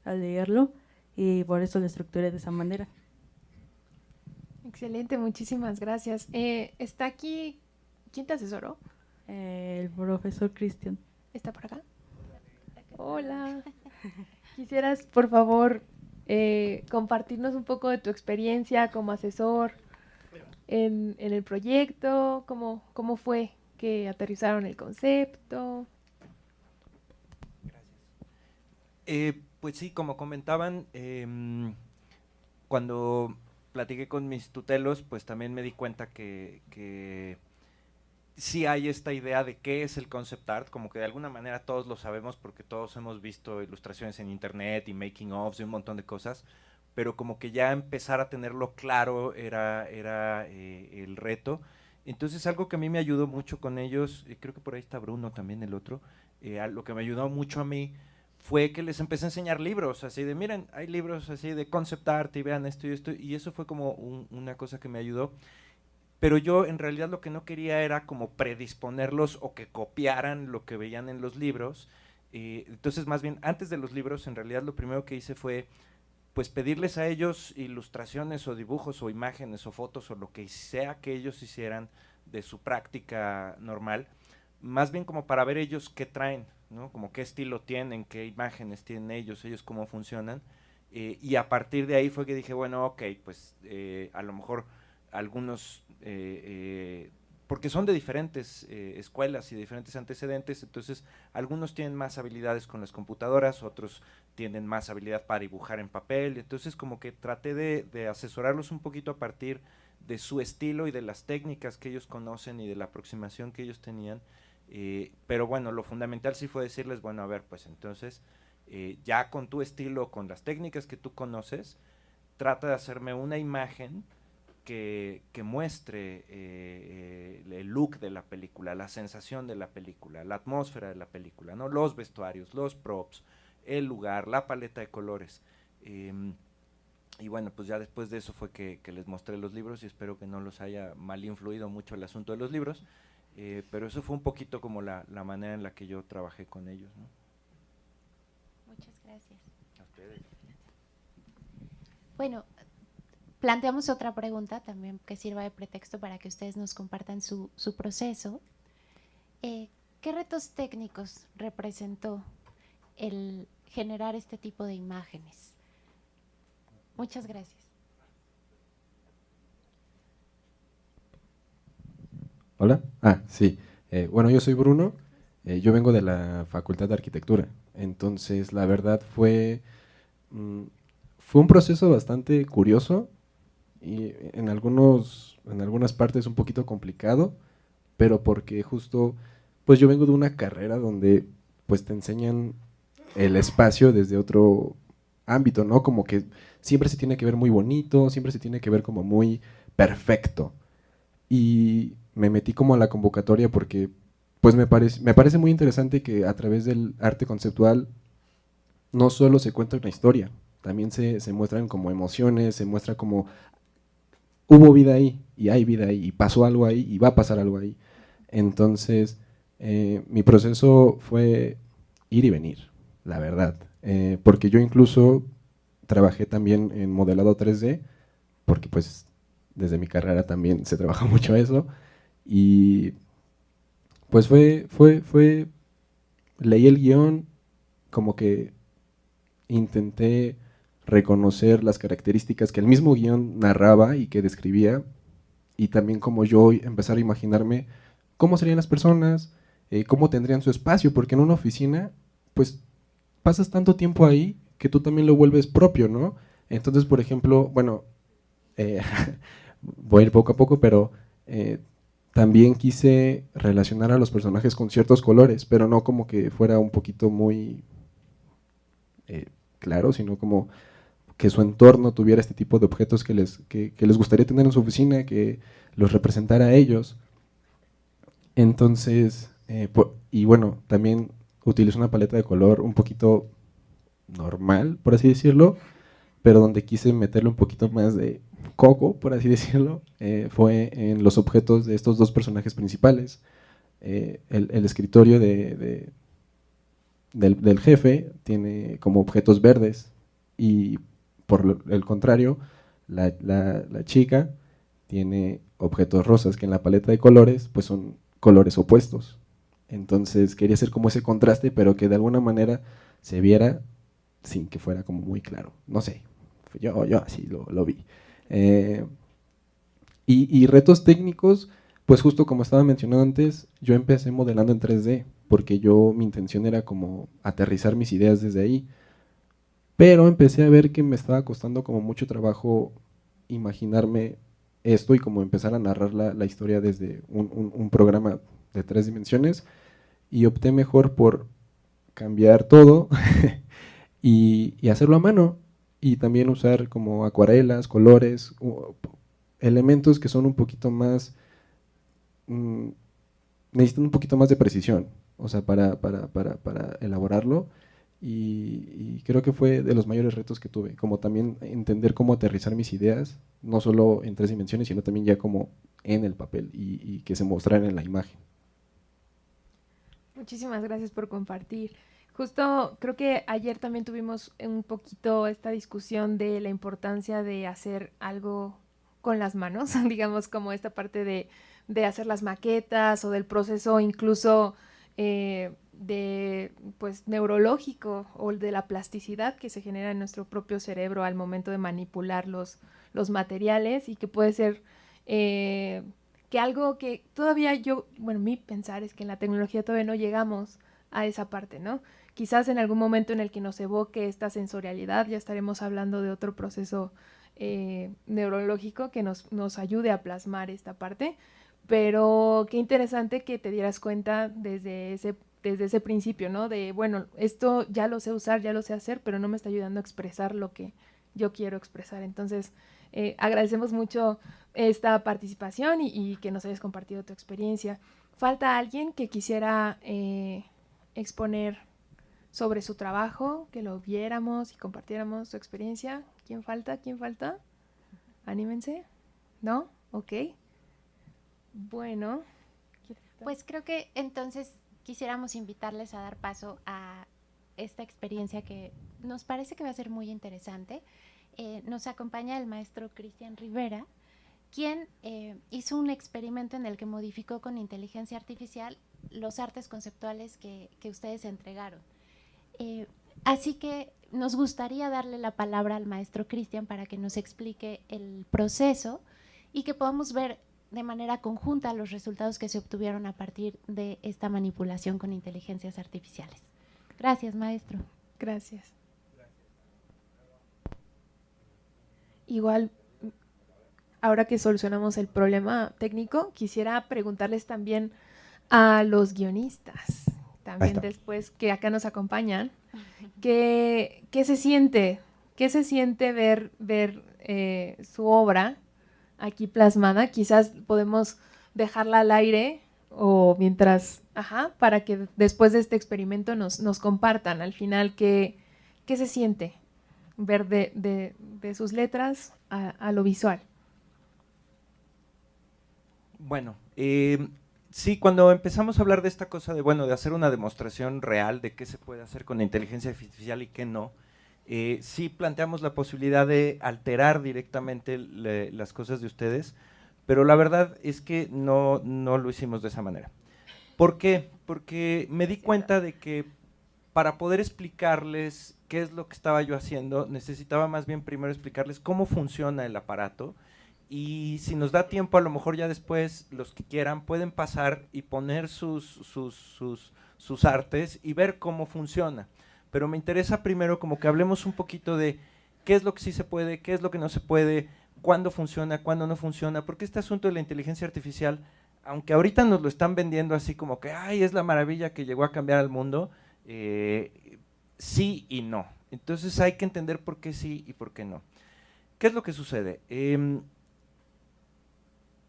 al leerlo y por eso lo estructuré de esa manera. Excelente, muchísimas gracias. Está aquí, ¿quién te asesoró? El profesor Cristian. ¿Está por acá? Hola. ¿Quisieras, por favor, compartirnos un poco de tu experiencia como asesor en el proyecto? ¿Cómo fue que aterrizaron el concepto. Pues sí, como comentaban, cuando platiqué con mis tutelos, pues también me di cuenta que sí hay esta idea de qué es el concept art, como que de alguna manera todos lo sabemos porque todos hemos visto ilustraciones en internet y making ofs y un montón de cosas, pero como que ya empezar a tenerlo claro era el reto. Entonces algo que a mí me ayudó mucho con ellos, creo que por ahí está Bruno también el otro, lo que me ayudó mucho a mí fue que les empecé a enseñar libros, así de, miren, hay libros así de concept art y vean esto y esto, y eso fue como una cosa que me ayudó. Pero yo en realidad lo que no quería era como predisponerlos o que copiaran lo que veían en los libros. Entonces más bien antes de los libros en realidad lo primero que hice fue pues pedirles a ellos ilustraciones o dibujos o imágenes o fotos o lo que sea que ellos hicieran de su práctica normal, más bien como para ver ellos qué traen, ¿no? Como qué estilo tienen, qué imágenes tienen ellos cómo funcionan. Y a partir de ahí fue que dije, bueno, ok, pues a lo mejor algunos, porque son de diferentes escuelas y de diferentes antecedentes, entonces algunos tienen más habilidades con las computadoras, otros tienen más habilidad para dibujar en papel, entonces como que traté de asesorarlos un poquito a partir de su estilo y de las técnicas que ellos conocen y de la aproximación que ellos tenían, pero bueno, lo fundamental sí fue decirles, bueno, a ver, pues entonces ya con tu estilo, con las técnicas que tú conoces, trata de hacerme una imagen que muestre el look de la película, la sensación de la película, la atmósfera de la película, ¿no? Los vestuarios, los props, el lugar, la paleta de colores. Y bueno, pues ya después de eso fue que les mostré los libros y espero que no los haya mal influido mucho el asunto de los libros, pero eso fue un poquito como la manera en la que yo trabajé con ellos, ¿no? Muchas gracias. A ustedes. Bueno, planteamos otra pregunta también que sirva de pretexto para que ustedes nos compartan su proceso. ¿Qué retos técnicos representó el generar este tipo de imágenes? Muchas gracias. Hola. Sí. Bueno, yo soy Bruno. Yo vengo de la Facultad de Arquitectura. Entonces, la verdad fue un proceso bastante curioso y en algunas partes un poquito complicado, pero porque justo, pues yo vengo de una carrera donde pues te enseñan el espacio desde otro ámbito, ¿no? Como que siempre se tiene que ver muy bonito, siempre se tiene que ver como muy perfecto. Y me metí como a la convocatoria porque pues me parece muy interesante que a través del arte conceptual no solo se cuenta una historia, también se muestran como emociones, se muestra como hubo vida ahí, y hay vida ahí, y pasó algo ahí, y va a pasar algo ahí. Entonces, mi proceso fue ir y venir, la verdad, porque yo incluso trabajé también en modelado 3D, porque pues desde mi carrera también se trabaja mucho eso, y pues leí el guión, como que intenté reconocer las características que el mismo guión narraba y que describía, y también como yo empezar a imaginarme cómo serían las personas, cómo tendrían su espacio, porque en una oficina, pues pasas tanto tiempo ahí que tú también lo vuelves propio, ¿no? Entonces, por ejemplo, bueno, voy a ir poco a poco, pero también quise relacionar a los personajes con ciertos colores, pero no como que fuera un poquito muy claro, sino como que su entorno tuviera este tipo de objetos que les gustaría tener en su oficina, que los representara a ellos. Entonces, y bueno, también utilicé una paleta de color un poquito normal, por así decirlo, pero donde quise meterle un poquito más de coco, por así decirlo, fue en los objetos de estos dos personajes principales. El escritorio del jefe tiene como objetos verdes y por el contrario, la chica tiene objetos rosas, que en la paleta de colores pues son colores opuestos. Entonces quería hacer como ese contraste, pero que de alguna manera se viera sin que fuera como muy claro. No sé, yo así lo vi. Y retos técnicos, Pues justo como estaba mencionando antes, yo empecé modelando en 3D, porque mi intención era como aterrizar mis ideas desde ahí, pero empecé a ver que me estaba costando como mucho trabajo imaginarme esto y como empezar a narrar la historia desde un programa de 3 dimensiones, y opté mejor por cambiar todo y hacerlo a mano, y también usar como acuarelas, colores, elementos que son un poquito más, necesitan un poquito más de precisión, o sea, para elaborarlo, y creo que fue de los mayores retos que tuve, como también entender cómo aterrizar mis ideas, no solo en 3 dimensiones, sino también ya como en el papel y que se mostraran en la imagen. Muchísimas gracias por compartir. Justo creo que ayer también tuvimos un poquito esta discusión de la importancia de hacer algo con las manos, digamos como esta parte de hacer las maquetas o del proceso incluso de pues neurológico o de la plasticidad que se genera en nuestro propio cerebro al momento de manipular los materiales, y que puede ser que algo que todavía mi pensar es que en la tecnología todavía no llegamos a esa parte, ¿no? Quizás en algún momento en el que nos evoque esta sensorialidad ya estaremos hablando de otro proceso neurológico que nos ayude a plasmar esta parte, pero qué interesante que te dieras cuenta desde ese principio, ¿no? De, bueno, esto ya lo sé usar, ya lo sé hacer, pero no me está ayudando a expresar lo que yo quiero expresar. Entonces, agradecemos mucho esta participación y que nos hayas compartido tu experiencia. ¿Falta alguien que quisiera exponer sobre su trabajo, que lo viéramos y compartiéramos su experiencia? ¿Quién falta? ¿Quién falta? Anímense. ¿No? Ok. Bueno. Pues creo que entonces quisiéramos invitarles a dar paso a esta experiencia que nos parece que va a ser muy interesante. Nos acompaña el maestro Cristian Rivera, quien hizo un experimento en el que modificó con inteligencia artificial los artes conceptuales que ustedes entregaron. Así que nos gustaría darle la palabra al maestro Cristian para que nos explique el proceso y que podamos ver de manera conjunta los resultados que se obtuvieron a partir de esta manipulación con inteligencias artificiales. Gracias, maestro. Gracias. Igual, ahora que solucionamos el problema técnico, quisiera preguntarles también a los guionistas, también después que acá nos acompañan, ¿qué se siente? ¿Qué se siente ver su obra aquí plasmada? Quizás podemos dejarla al aire o mientras, para que después de este experimento nos compartan al final qué se siente ver de sus letras a lo visual. Bueno, sí, cuando empezamos a hablar de esta cosa de hacer una demostración real de qué se puede hacer con la inteligencia artificial y qué no, sí planteamos la posibilidad de alterar directamente las cosas de ustedes, pero la verdad es que no lo hicimos de esa manera. ¿Por qué? Porque me di cuenta de que para poder explicarles qué es lo que estaba yo haciendo, necesitaba más bien primero explicarles cómo funciona el aparato, y si nos da tiempo, a lo mejor ya después los que quieran pueden pasar y poner sus artes y ver cómo funciona. Pero me interesa primero como que hablemos un poquito de qué es lo que sí se puede, qué es lo que no se puede, cuándo funciona, cuándo no funciona, porque este asunto de la inteligencia artificial, aunque ahorita nos lo están vendiendo así como que ¡ay, es la maravilla que llegó a cambiar al mundo! Sí y no. Entonces hay que entender por qué sí y por qué no. ¿Qué es lo que sucede?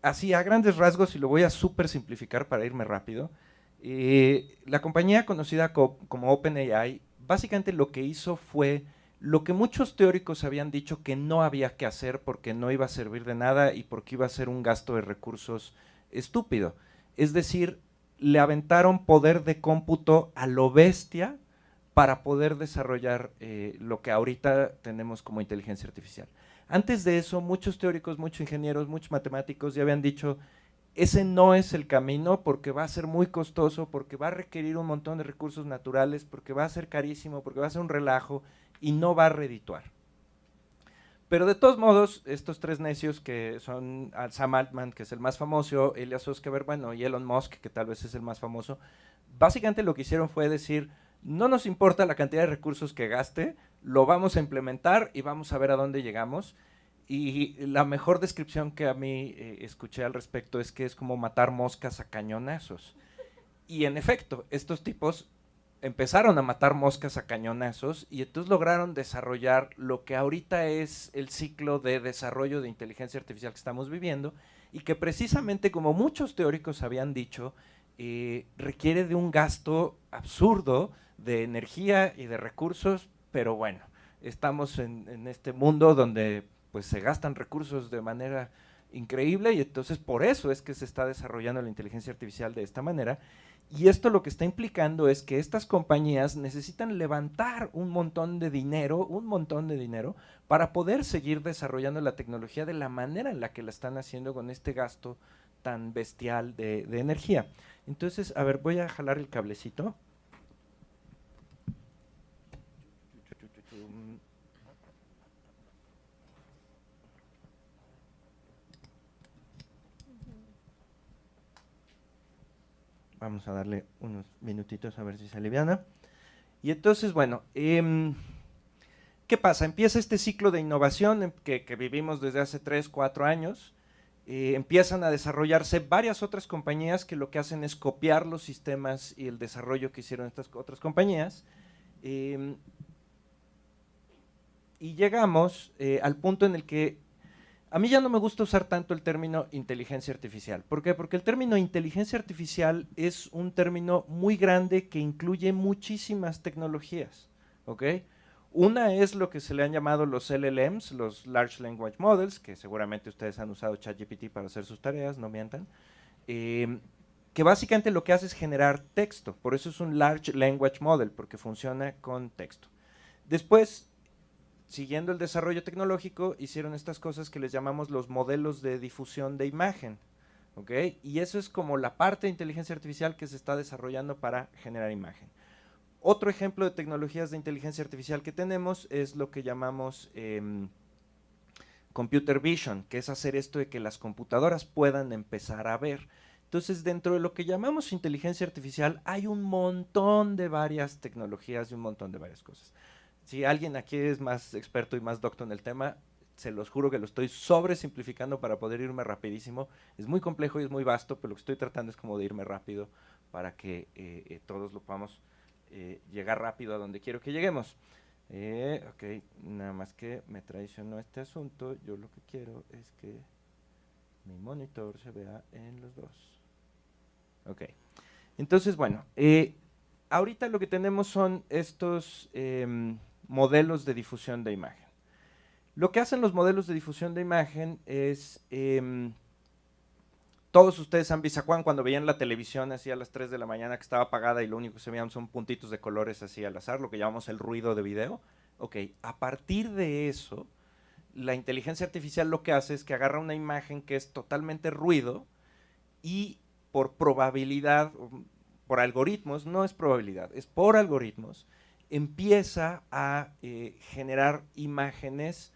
Así a grandes rasgos, y lo voy a súper simplificar para irme rápido, la compañía conocida como OpenAI, básicamente lo que hizo fue lo que muchos teóricos habían dicho que no había que hacer porque no iba a servir de nada y porque iba a ser un gasto de recursos estúpido. Es decir, le aventaron poder de cómputo a lo bestia para poder desarrollar lo que ahorita tenemos como inteligencia artificial. Antes de eso, muchos teóricos, muchos ingenieros, muchos matemáticos ya habían dicho, ese no es el camino porque va a ser muy costoso, porque va a requerir un montón de recursos naturales, porque va a ser carísimo, porque va a ser un relajo y no va a redituar. Pero de todos modos, estos tres necios que son Sam Altman, que es el más famoso, Elias Hoskever, bueno, y Elon Musk, que tal vez es el más famoso, básicamente lo que hicieron fue decir, no nos importa la cantidad de recursos que gaste, lo vamos a implementar y vamos a ver a dónde llegamos. Y la mejor descripción que a mí escuché al respecto es que es como matar moscas a cañonazos. Y en efecto, estos tipos empezaron a matar moscas a cañonazos y entonces lograron desarrollar lo que ahorita es el ciclo de desarrollo de inteligencia artificial que estamos viviendo y que precisamente, como muchos teóricos habían dicho, requiere de un gasto absurdo de energía y de recursos, pero bueno, estamos en este mundo donde pues se gastan recursos de manera increíble y entonces por eso es que se está desarrollando la inteligencia artificial de esta manera. Y esto lo que está implicando es que estas compañías necesitan levantar un montón de dinero para poder seguir desarrollando la tecnología de la manera en la que la están haciendo con este gasto tan bestial de energía. Entonces, a ver, voy a jalar el cablecito. Vamos a darle unos minutitos a ver si se aliviana. Y entonces, bueno, ¿qué pasa? Empieza este ciclo de innovación que vivimos desde hace 3, 4 años. Empiezan a desarrollarse varias otras compañías que lo que hacen es copiar los sistemas y el desarrollo que hicieron estas otras compañías. Y llegamos al punto en el que a mí ya no me gusta usar tanto el término inteligencia artificial. ¿Por qué? Porque el término inteligencia artificial es un término muy grande que incluye muchísimas tecnologías, ¿ok? Una es lo que se le han llamado los LLMs, los Large Language Models, que seguramente ustedes han usado ChatGPT para hacer sus tareas, no mientan, que básicamente lo que hace es generar texto. Por eso es un Large Language Model, porque funciona con texto. Después, siguiendo el desarrollo tecnológico, hicieron estas cosas que les llamamos los modelos de difusión de imagen, ¿ok? Y eso es como la parte de inteligencia artificial que se está desarrollando para generar imagen. Otro ejemplo de tecnologías de inteligencia artificial que tenemos es lo que llamamos computer vision, que es hacer esto de que las computadoras puedan empezar a ver. Entonces, dentro de lo que llamamos inteligencia artificial, hay un montón de varias tecnologías y un montón de varias cosas. Si alguien aquí es más experto y más docto en el tema, se los juro que lo estoy sobresimplificando para poder irme rapidísimo. Es muy complejo y es muy vasto, pero lo que estoy tratando es como de irme rápido para que todos lo podamos llegar rápido a donde quiero que lleguemos. Ok, nada más que me traicionó este asunto. Yo lo que quiero es que mi monitor se vea en los dos. Ok, entonces bueno, ahorita lo que tenemos son estos modelos de difusión de imagen. Lo que hacen los modelos de difusión de imagen es, todos ustedes han visto cuando veían la televisión así a las 3 de la mañana que estaba apagada y lo único que se veían son puntitos de colores así al azar, lo que llamamos el ruido de video. Ok, a partir de eso, la inteligencia artificial lo que hace es que agarra una imagen que es totalmente ruido y por probabilidad, por algoritmos, no es probabilidad, es por algoritmos, empieza a generar imágenes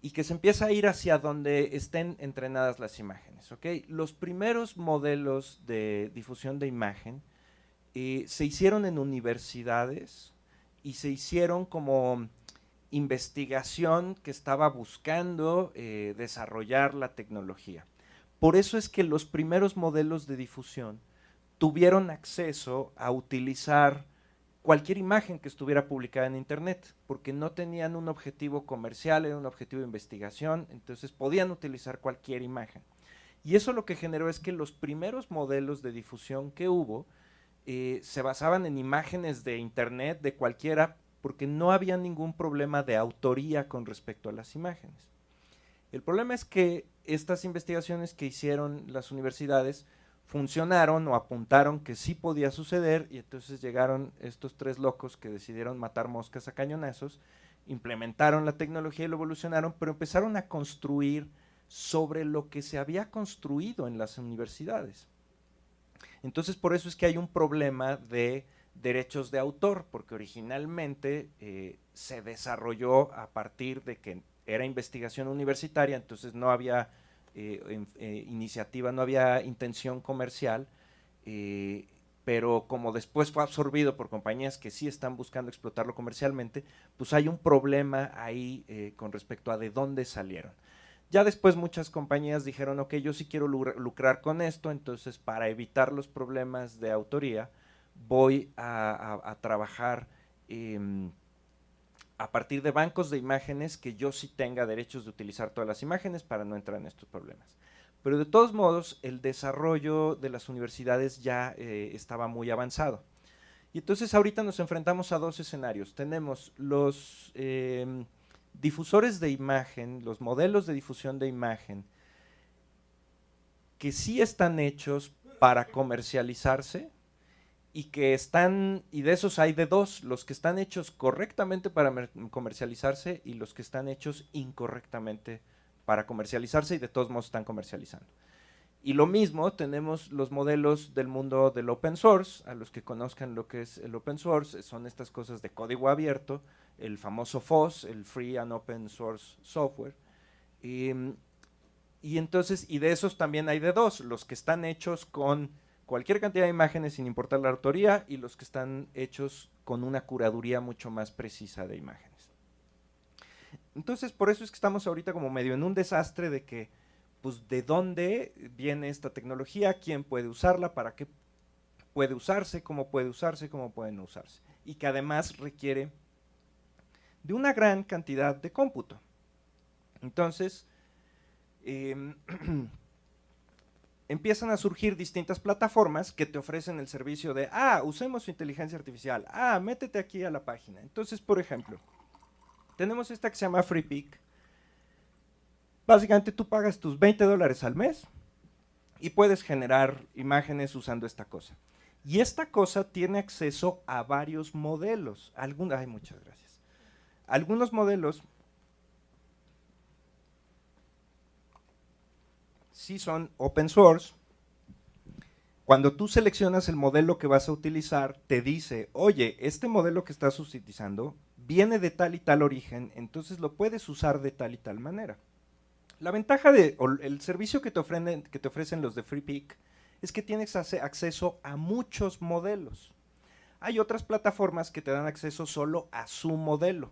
y que se empieza a ir hacia donde estén entrenadas las imágenes, ¿ok? Los primeros modelos de difusión de imagen se hicieron en universidades y se hicieron como investigación que estaba buscando desarrollar la tecnología. Por eso es que los primeros modelos de difusión tuvieron acceso a utilizar cualquier imagen que estuviera publicada en internet, porque no tenían un objetivo comercial, era un objetivo de investigación, entonces podían utilizar cualquier imagen. Y eso lo que generó es que los primeros modelos de difusión que hubo se basaban en imágenes de internet, de cualquiera, porque no había ningún problema de autoría con respecto a las imágenes. El problema es que estas investigaciones que hicieron las universidades funcionaron o apuntaron que sí podía suceder y entonces llegaron estos tres locos que decidieron matar moscas a cañonazos, implementaron la tecnología y lo evolucionaron, pero empezaron a construir sobre lo que se había construido en las universidades. Entonces por eso es que hay un problema de derechos de autor, porque originalmente se desarrolló a partir de que era investigación universitaria, entonces no había iniciativa, no había intención comercial, pero como después fue absorbido por compañías que sí están buscando explotarlo comercialmente, pues hay un problema ahí con respecto a de dónde salieron. Ya después muchas compañías dijeron, ok, yo sí quiero lucrar con esto, entonces para evitar los problemas de autoría, voy a trabajar a partir de bancos de imágenes que yo sí tenga derechos de utilizar todas las imágenes para no entrar en estos problemas. Pero de todos modos, el desarrollo de las universidades ya estaba muy avanzado. Y entonces ahorita nos enfrentamos a dos escenarios. Tenemos los difusores de imagen, los modelos de difusión de imagen, que sí están hechos para comercializarse, y que están, y de esos hay de dos, los que están hechos correctamente para comercializarse y los que están hechos incorrectamente para comercializarse y de todos modos están comercializando. Y lo mismo tenemos los modelos del mundo del open source. A los que conozcan lo que es el open source, son estas cosas de código abierto, el famoso FOSS, el Free and Open Source Software. Y entonces, y de esos también hay de dos, los que están hechos con cualquier cantidad de imágenes sin importar la autoría y los que están hechos con una curaduría mucho más precisa de imágenes. Entonces, por eso es que estamos ahorita como medio en un desastre de que, pues, ¿de dónde viene esta tecnología? ¿Quién puede usarla? ¿Para qué puede usarse? ¿Cómo puede usarse? ¿Cómo puede no usarse? Y que además requiere de una gran cantidad de cómputo. Entonces, empiezan a surgir distintas plataformas que te ofrecen el servicio de, usemos su inteligencia artificial, métete aquí a la página. Entonces, por ejemplo, tenemos esta que se llama FreePic. Básicamente tú pagas tus $20 al mes y puedes generar imágenes usando esta cosa. Y esta cosa tiene acceso a varios modelos. Muchas gracias. Algunos modelos sí son open source. Cuando tú seleccionas el modelo que vas a utilizar, te dice, oye, este modelo que estás utilizando viene de tal y tal origen, entonces lo puedes usar de tal y tal manera. La ventaja el servicio que te ofrecen los de FreePic es que tienes acceso a muchos modelos. Hay otras plataformas que te dan acceso solo a su modelo.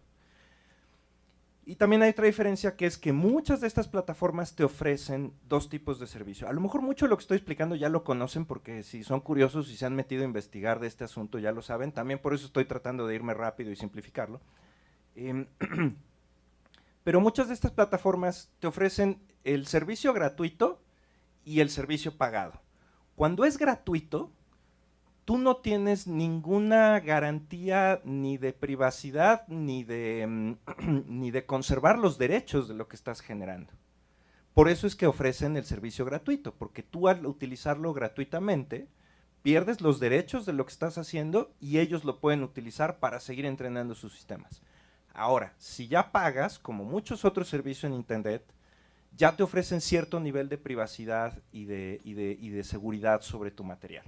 Y también hay otra diferencia, que es que muchas de estas plataformas te ofrecen dos tipos de servicio. A lo mejor mucho de lo que estoy explicando ya lo conocen, porque si son curiosos y se han metido a investigar de este asunto ya lo saben. También por eso estoy tratando de irme rápido y simplificarlo. Pero muchas de estas plataformas te ofrecen el servicio gratuito y el servicio pagado. Cuando es gratuito, tú no tienes ninguna garantía ni de privacidad ni de conservar los derechos de lo que estás generando. Por eso es que ofrecen el servicio gratuito, porque tú al utilizarlo gratuitamente pierdes los derechos de lo que estás haciendo y ellos lo pueden utilizar para seguir entrenando sus sistemas. Ahora, si ya pagas, como muchos otros servicios en Internet, ya te ofrecen cierto nivel de privacidad y de seguridad sobre tu material.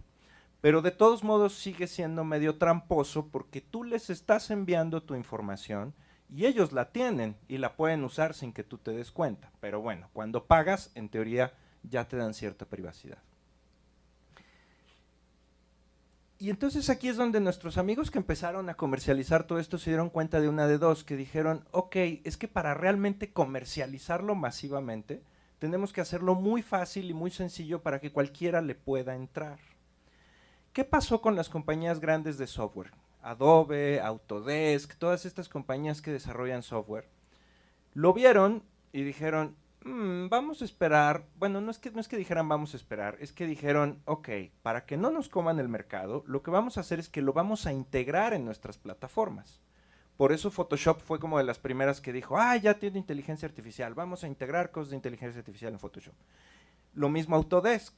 Pero de todos modos sigue siendo medio tramposo porque tú les estás enviando tu información y ellos la tienen y la pueden usar sin que tú te des cuenta. Pero bueno, cuando pagas, en teoría, ya te dan cierta privacidad. Y entonces aquí es donde nuestros amigos que empezaron a comercializar todo esto se dieron cuenta de una de dos, que dijeron, ok, es que para realmente comercializarlo masivamente, tenemos que hacerlo muy fácil y muy sencillo para que cualquiera le pueda entrar. ¿Qué pasó con las compañías grandes de software? Adobe, Autodesk, todas estas compañías que desarrollan software, lo vieron y dijeron, vamos a esperar. Bueno, no es que dijeran vamos a esperar, es que dijeron, ok, para que no nos coman el mercado, lo que vamos a hacer es que lo vamos a integrar en nuestras plataformas. Por eso Photoshop fue como de las primeras que dijo, ya tiene inteligencia artificial, vamos a integrar cosas de inteligencia artificial en Photoshop. Lo mismo Autodesk.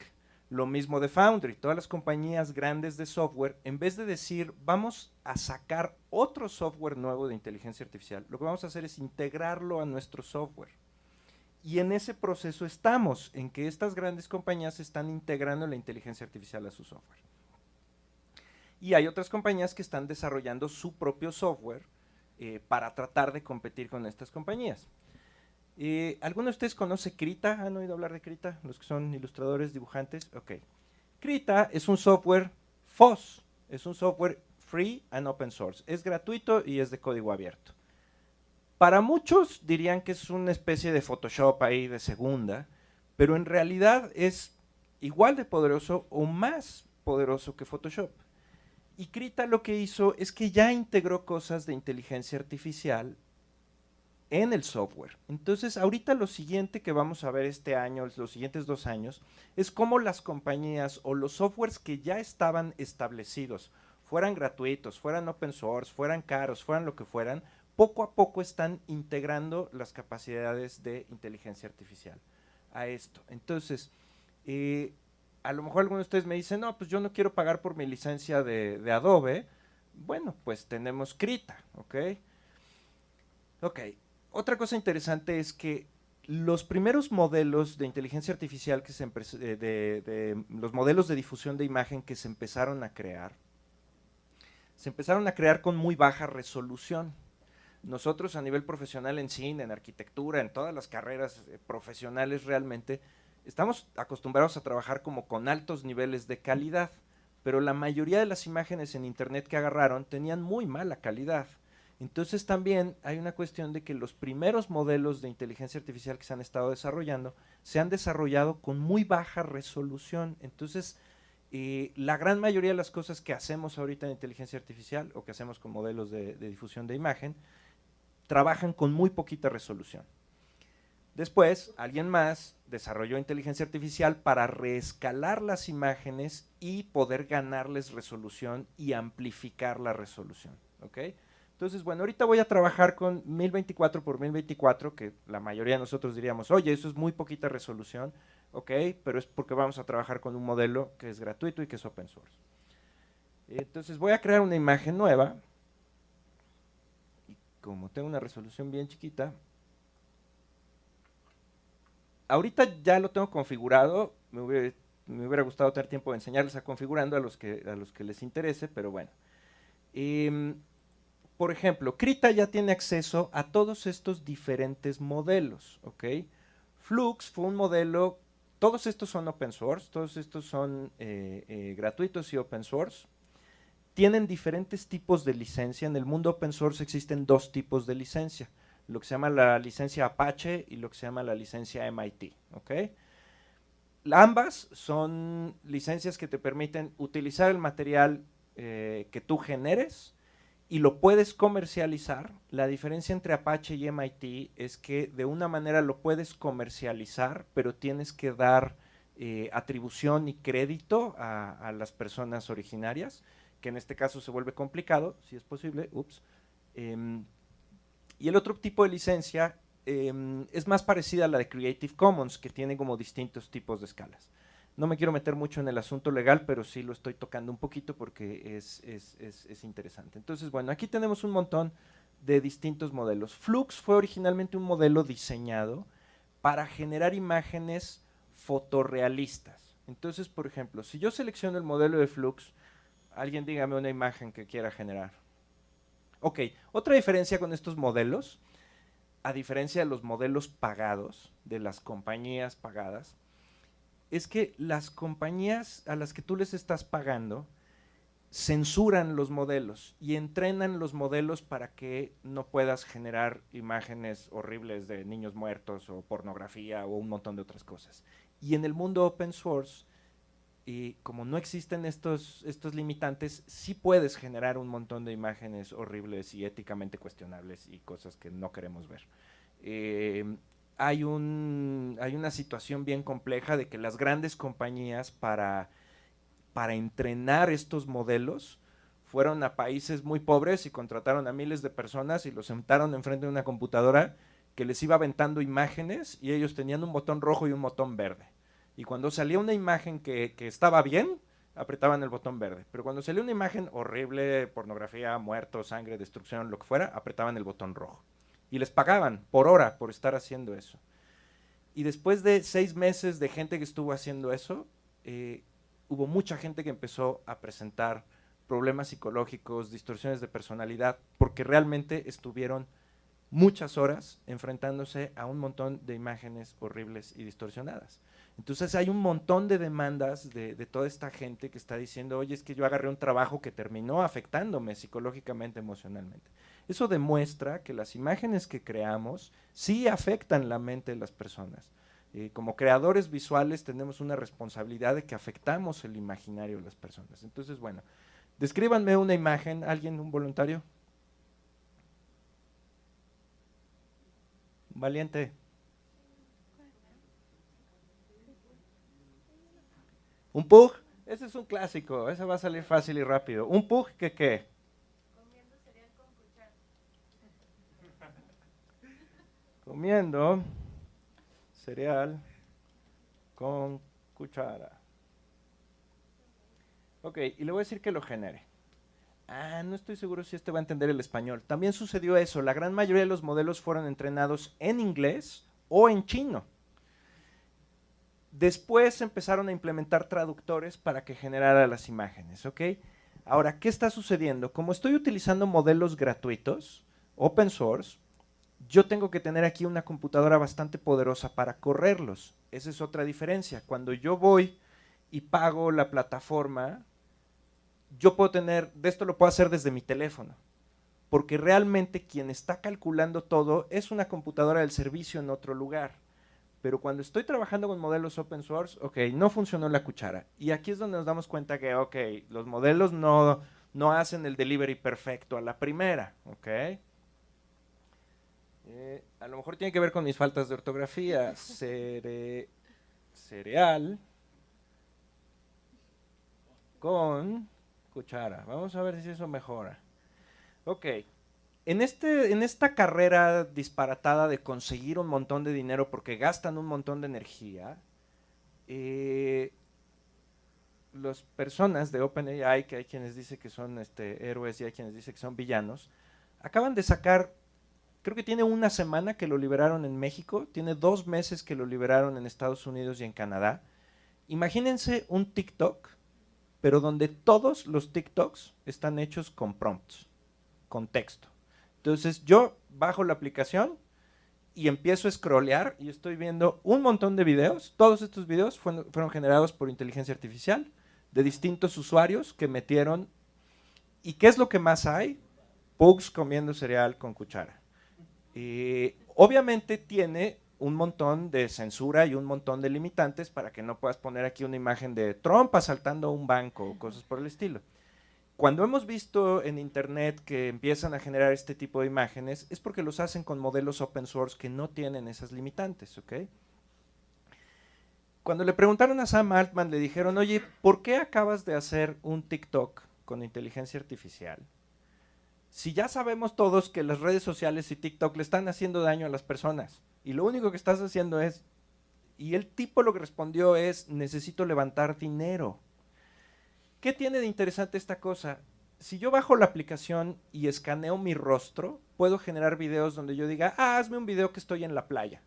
Lo mismo de Foundry, todas las compañías grandes de software, en vez de decir vamos a sacar otro software nuevo de inteligencia artificial, lo que vamos a hacer es integrarlo a nuestro software. Y en ese proceso estamos, en que estas grandes compañías están integrando la inteligencia artificial a su software. Y hay otras compañías que están desarrollando su propio software para tratar de competir con estas compañías. ¿Alguno de ustedes conoce Krita? ¿Han oído hablar de Krita? Los que son ilustradores, dibujantes. Ok. Krita es un software FOSS, es un software free and open source. Es gratuito y es de código abierto. Para muchos dirían que es una especie de Photoshop ahí de segunda, pero en realidad es igual de poderoso o más poderoso que Photoshop. Y Krita lo que hizo es que ya integró cosas de inteligencia artificial en el software. Entonces, ahorita lo siguiente que vamos a ver este año, los siguientes 2 años, es cómo las compañías o los softwares que ya estaban establecidos, fueran gratuitos, fueran open source, fueran caros, fueran lo que fueran, poco a poco están integrando las capacidades de inteligencia artificial a esto. Entonces, a lo mejor algunos de ustedes me dicen, no, pues yo no quiero pagar por mi licencia de Adobe. Bueno, pues tenemos Krita, ¿ok? Ok. Otra cosa interesante es que los primeros modelos de inteligencia artificial que los modelos de difusión de imagen que se empezaron a crear con muy baja resolución. Nosotros a nivel profesional en cine, en arquitectura, en todas las carreras profesionales realmente, estamos acostumbrados a trabajar como con altos niveles de calidad, pero la mayoría de las imágenes en internet que agarraron tenían muy mala calidad. Entonces también hay una cuestión de que los primeros modelos de inteligencia artificial que se han estado desarrollando, se han desarrollado con muy baja resolución. Entonces, la gran mayoría de las cosas que hacemos ahorita en inteligencia artificial, o que hacemos con modelos de difusión de imagen, trabajan con muy poquita resolución. Después, alguien más desarrolló inteligencia artificial para reescalar las imágenes y poder ganarles resolución y amplificar la resolución, ¿ok? Entonces, bueno, ahorita voy a trabajar con 1024 por 1024, que la mayoría de nosotros diríamos, oye, eso es muy poquita resolución, ok, pero es porque vamos a trabajar con un modelo que es gratuito y que es open source. Entonces voy a crear una imagen nueva, y como tengo una resolución bien chiquita, ahorita ya lo tengo configurado, me hubiera gustado tener tiempo de enseñarles a configurando a los que les interese, pero bueno. Por ejemplo, Krita ya tiene acceso a todos estos diferentes modelos, ¿ok? Flux fue un modelo, todos estos son open source, todos estos son gratuitos y open source. Tienen diferentes tipos de licencia. En el mundo open source existen 2 tipos de licencia, lo que se llama la licencia Apache y lo que se llama la licencia MIT, ¿ok? Ambas son licencias que te permiten utilizar el material que tú generes y lo puedes comercializar. La diferencia entre Apache y MIT es que de una manera lo puedes comercializar, pero tienes que dar atribución y crédito a las personas originarias, que en este caso se vuelve complicado, si es posible. Y el otro tipo de licencia es más parecida a la de Creative Commons, que tiene como distintos tipos de escalas. No me quiero meter mucho en el asunto legal, pero sí lo estoy tocando un poquito porque es interesante. Entonces, bueno, aquí tenemos un montón de distintos modelos. Flux fue originalmente un modelo diseñado para generar imágenes fotorrealistas. Entonces, por ejemplo, si yo selecciono el modelo de Flux, alguien dígame una imagen que quiera generar. Ok, otra diferencia con estos modelos, a diferencia de los modelos pagados, de las compañías pagadas, es que las compañías a las que tú les estás pagando censuran los modelos y entrenan los modelos para que no puedas generar imágenes horribles de niños muertos o pornografía o un montón de otras cosas. Y en el mundo open source, como no existen estos limitantes, sí puedes generar un montón de imágenes horribles y éticamente cuestionables y cosas que no queremos ver. Hay una situación bien compleja de que las grandes compañías para entrenar estos modelos fueron a países muy pobres y contrataron a miles de personas y los sentaron enfrente de una computadora que les iba aventando imágenes y ellos tenían un botón rojo y un botón verde. Y cuando salía una imagen que estaba bien, apretaban el botón verde. Pero cuando salía una imagen horrible, pornografía, muertos, sangre, destrucción, lo que fuera, apretaban el botón rojo. Y les pagaban por hora por estar haciendo eso. Y después de 6 meses de gente que estuvo haciendo eso, hubo mucha gente que empezó a presentar problemas psicológicos, distorsiones de personalidad, porque realmente estuvieron muchas horas enfrentándose a un montón de imágenes horribles y distorsionadas. Entonces hay un montón de demandas de toda esta gente que está diciendo, oye, es que yo agarré un trabajo que terminó afectándome psicológicamente, emocionalmente. Eso demuestra que las imágenes que creamos sí afectan la mente de las personas. Como creadores visuales tenemos una responsabilidad de que afectamos el imaginario de las personas. Entonces, bueno, descríbanme una imagen, ¿alguien, un voluntario? Valiente. ¿Un pug? Ese es un clásico, ese va a salir fácil y rápido. ¿Un pug que qué? Comiendo cereal con cuchara. Comiendo cereal con cuchara. Ok, y le voy a decir que lo genere. No estoy seguro si este va a entender el español. También sucedió eso, la gran mayoría de los modelos fueron entrenados en inglés o en chino. Después empezaron a implementar traductores para que generara las imágenes, ¿ok? Ahora, ¿qué está sucediendo? Como estoy utilizando modelos gratuitos, open source, yo tengo que tener aquí una computadora bastante poderosa para correrlos. Esa es otra diferencia. Cuando yo voy y pago la plataforma, yo puedo tener, de esto lo puedo hacer desde mi teléfono, porque realmente quien está calculando todo es una computadora del servicio en otro lugar. Pero cuando estoy trabajando con modelos open source, ok, no funcionó la cuchara. Y aquí es donde nos damos cuenta que, ok, los modelos no hacen el delivery perfecto a la primera, ok. A lo mejor tiene que ver con mis faltas de ortografía. Cereal con cuchara. Vamos a ver si eso mejora. Ok. En esta carrera disparatada de conseguir un montón de dinero porque gastan un montón de energía, las personas de OpenAI, que hay quienes dicen que son héroes y hay quienes dicen que son villanos, acaban de sacar, creo que tiene una semana que lo liberaron en México, tiene 2 meses que lo liberaron en Estados Unidos y en Canadá. Imagínense un TikTok, pero donde todos los TikToks están hechos con prompts, con texto. Entonces yo bajo la aplicación y empiezo a scrollear y estoy viendo un montón de videos. Todos estos videos fueron generados por inteligencia artificial de distintos usuarios que metieron. ¿Y qué es lo que más hay? Pugs comiendo cereal con cuchara. Obviamente tiene un montón de censura y un montón de limitantes para que no puedas poner aquí una imagen de Trump asaltando un banco o cosas por el estilo. Cuando hemos visto en internet que empiezan a generar este tipo de imágenes, es porque los hacen con modelos open source que no tienen esas limitantes, ¿ok? Cuando le preguntaron a Sam Altman, le dijeron, oye, ¿por qué acabas de hacer un TikTok con inteligencia artificial? Si ya sabemos todos que las redes sociales y TikTok le están haciendo daño a las personas, y lo único que estás haciendo es, y el tipo lo que respondió es, necesito levantar dinero. ¿Qué tiene de interesante esta cosa? Si yo bajo la aplicación y escaneo mi rostro, puedo generar videos donde yo diga, hazme un video que estoy en la playa.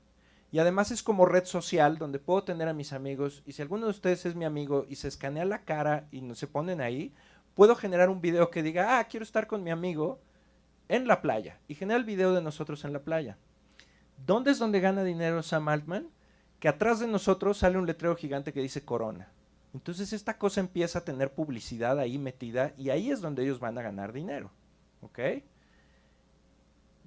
Y además es como red social donde puedo tener a mis amigos, y si alguno de ustedes es mi amigo y se escanea la cara y no se ponen ahí, puedo generar un video que diga, quiero estar con mi amigo en la playa, y genera el video de nosotros en la playa. ¿Dónde es donde gana dinero Sam Altman? Que atrás de nosotros sale un letrero gigante que dice Corona. Entonces esta cosa empieza a tener publicidad ahí metida y ahí es donde ellos van a ganar dinero, ¿ok?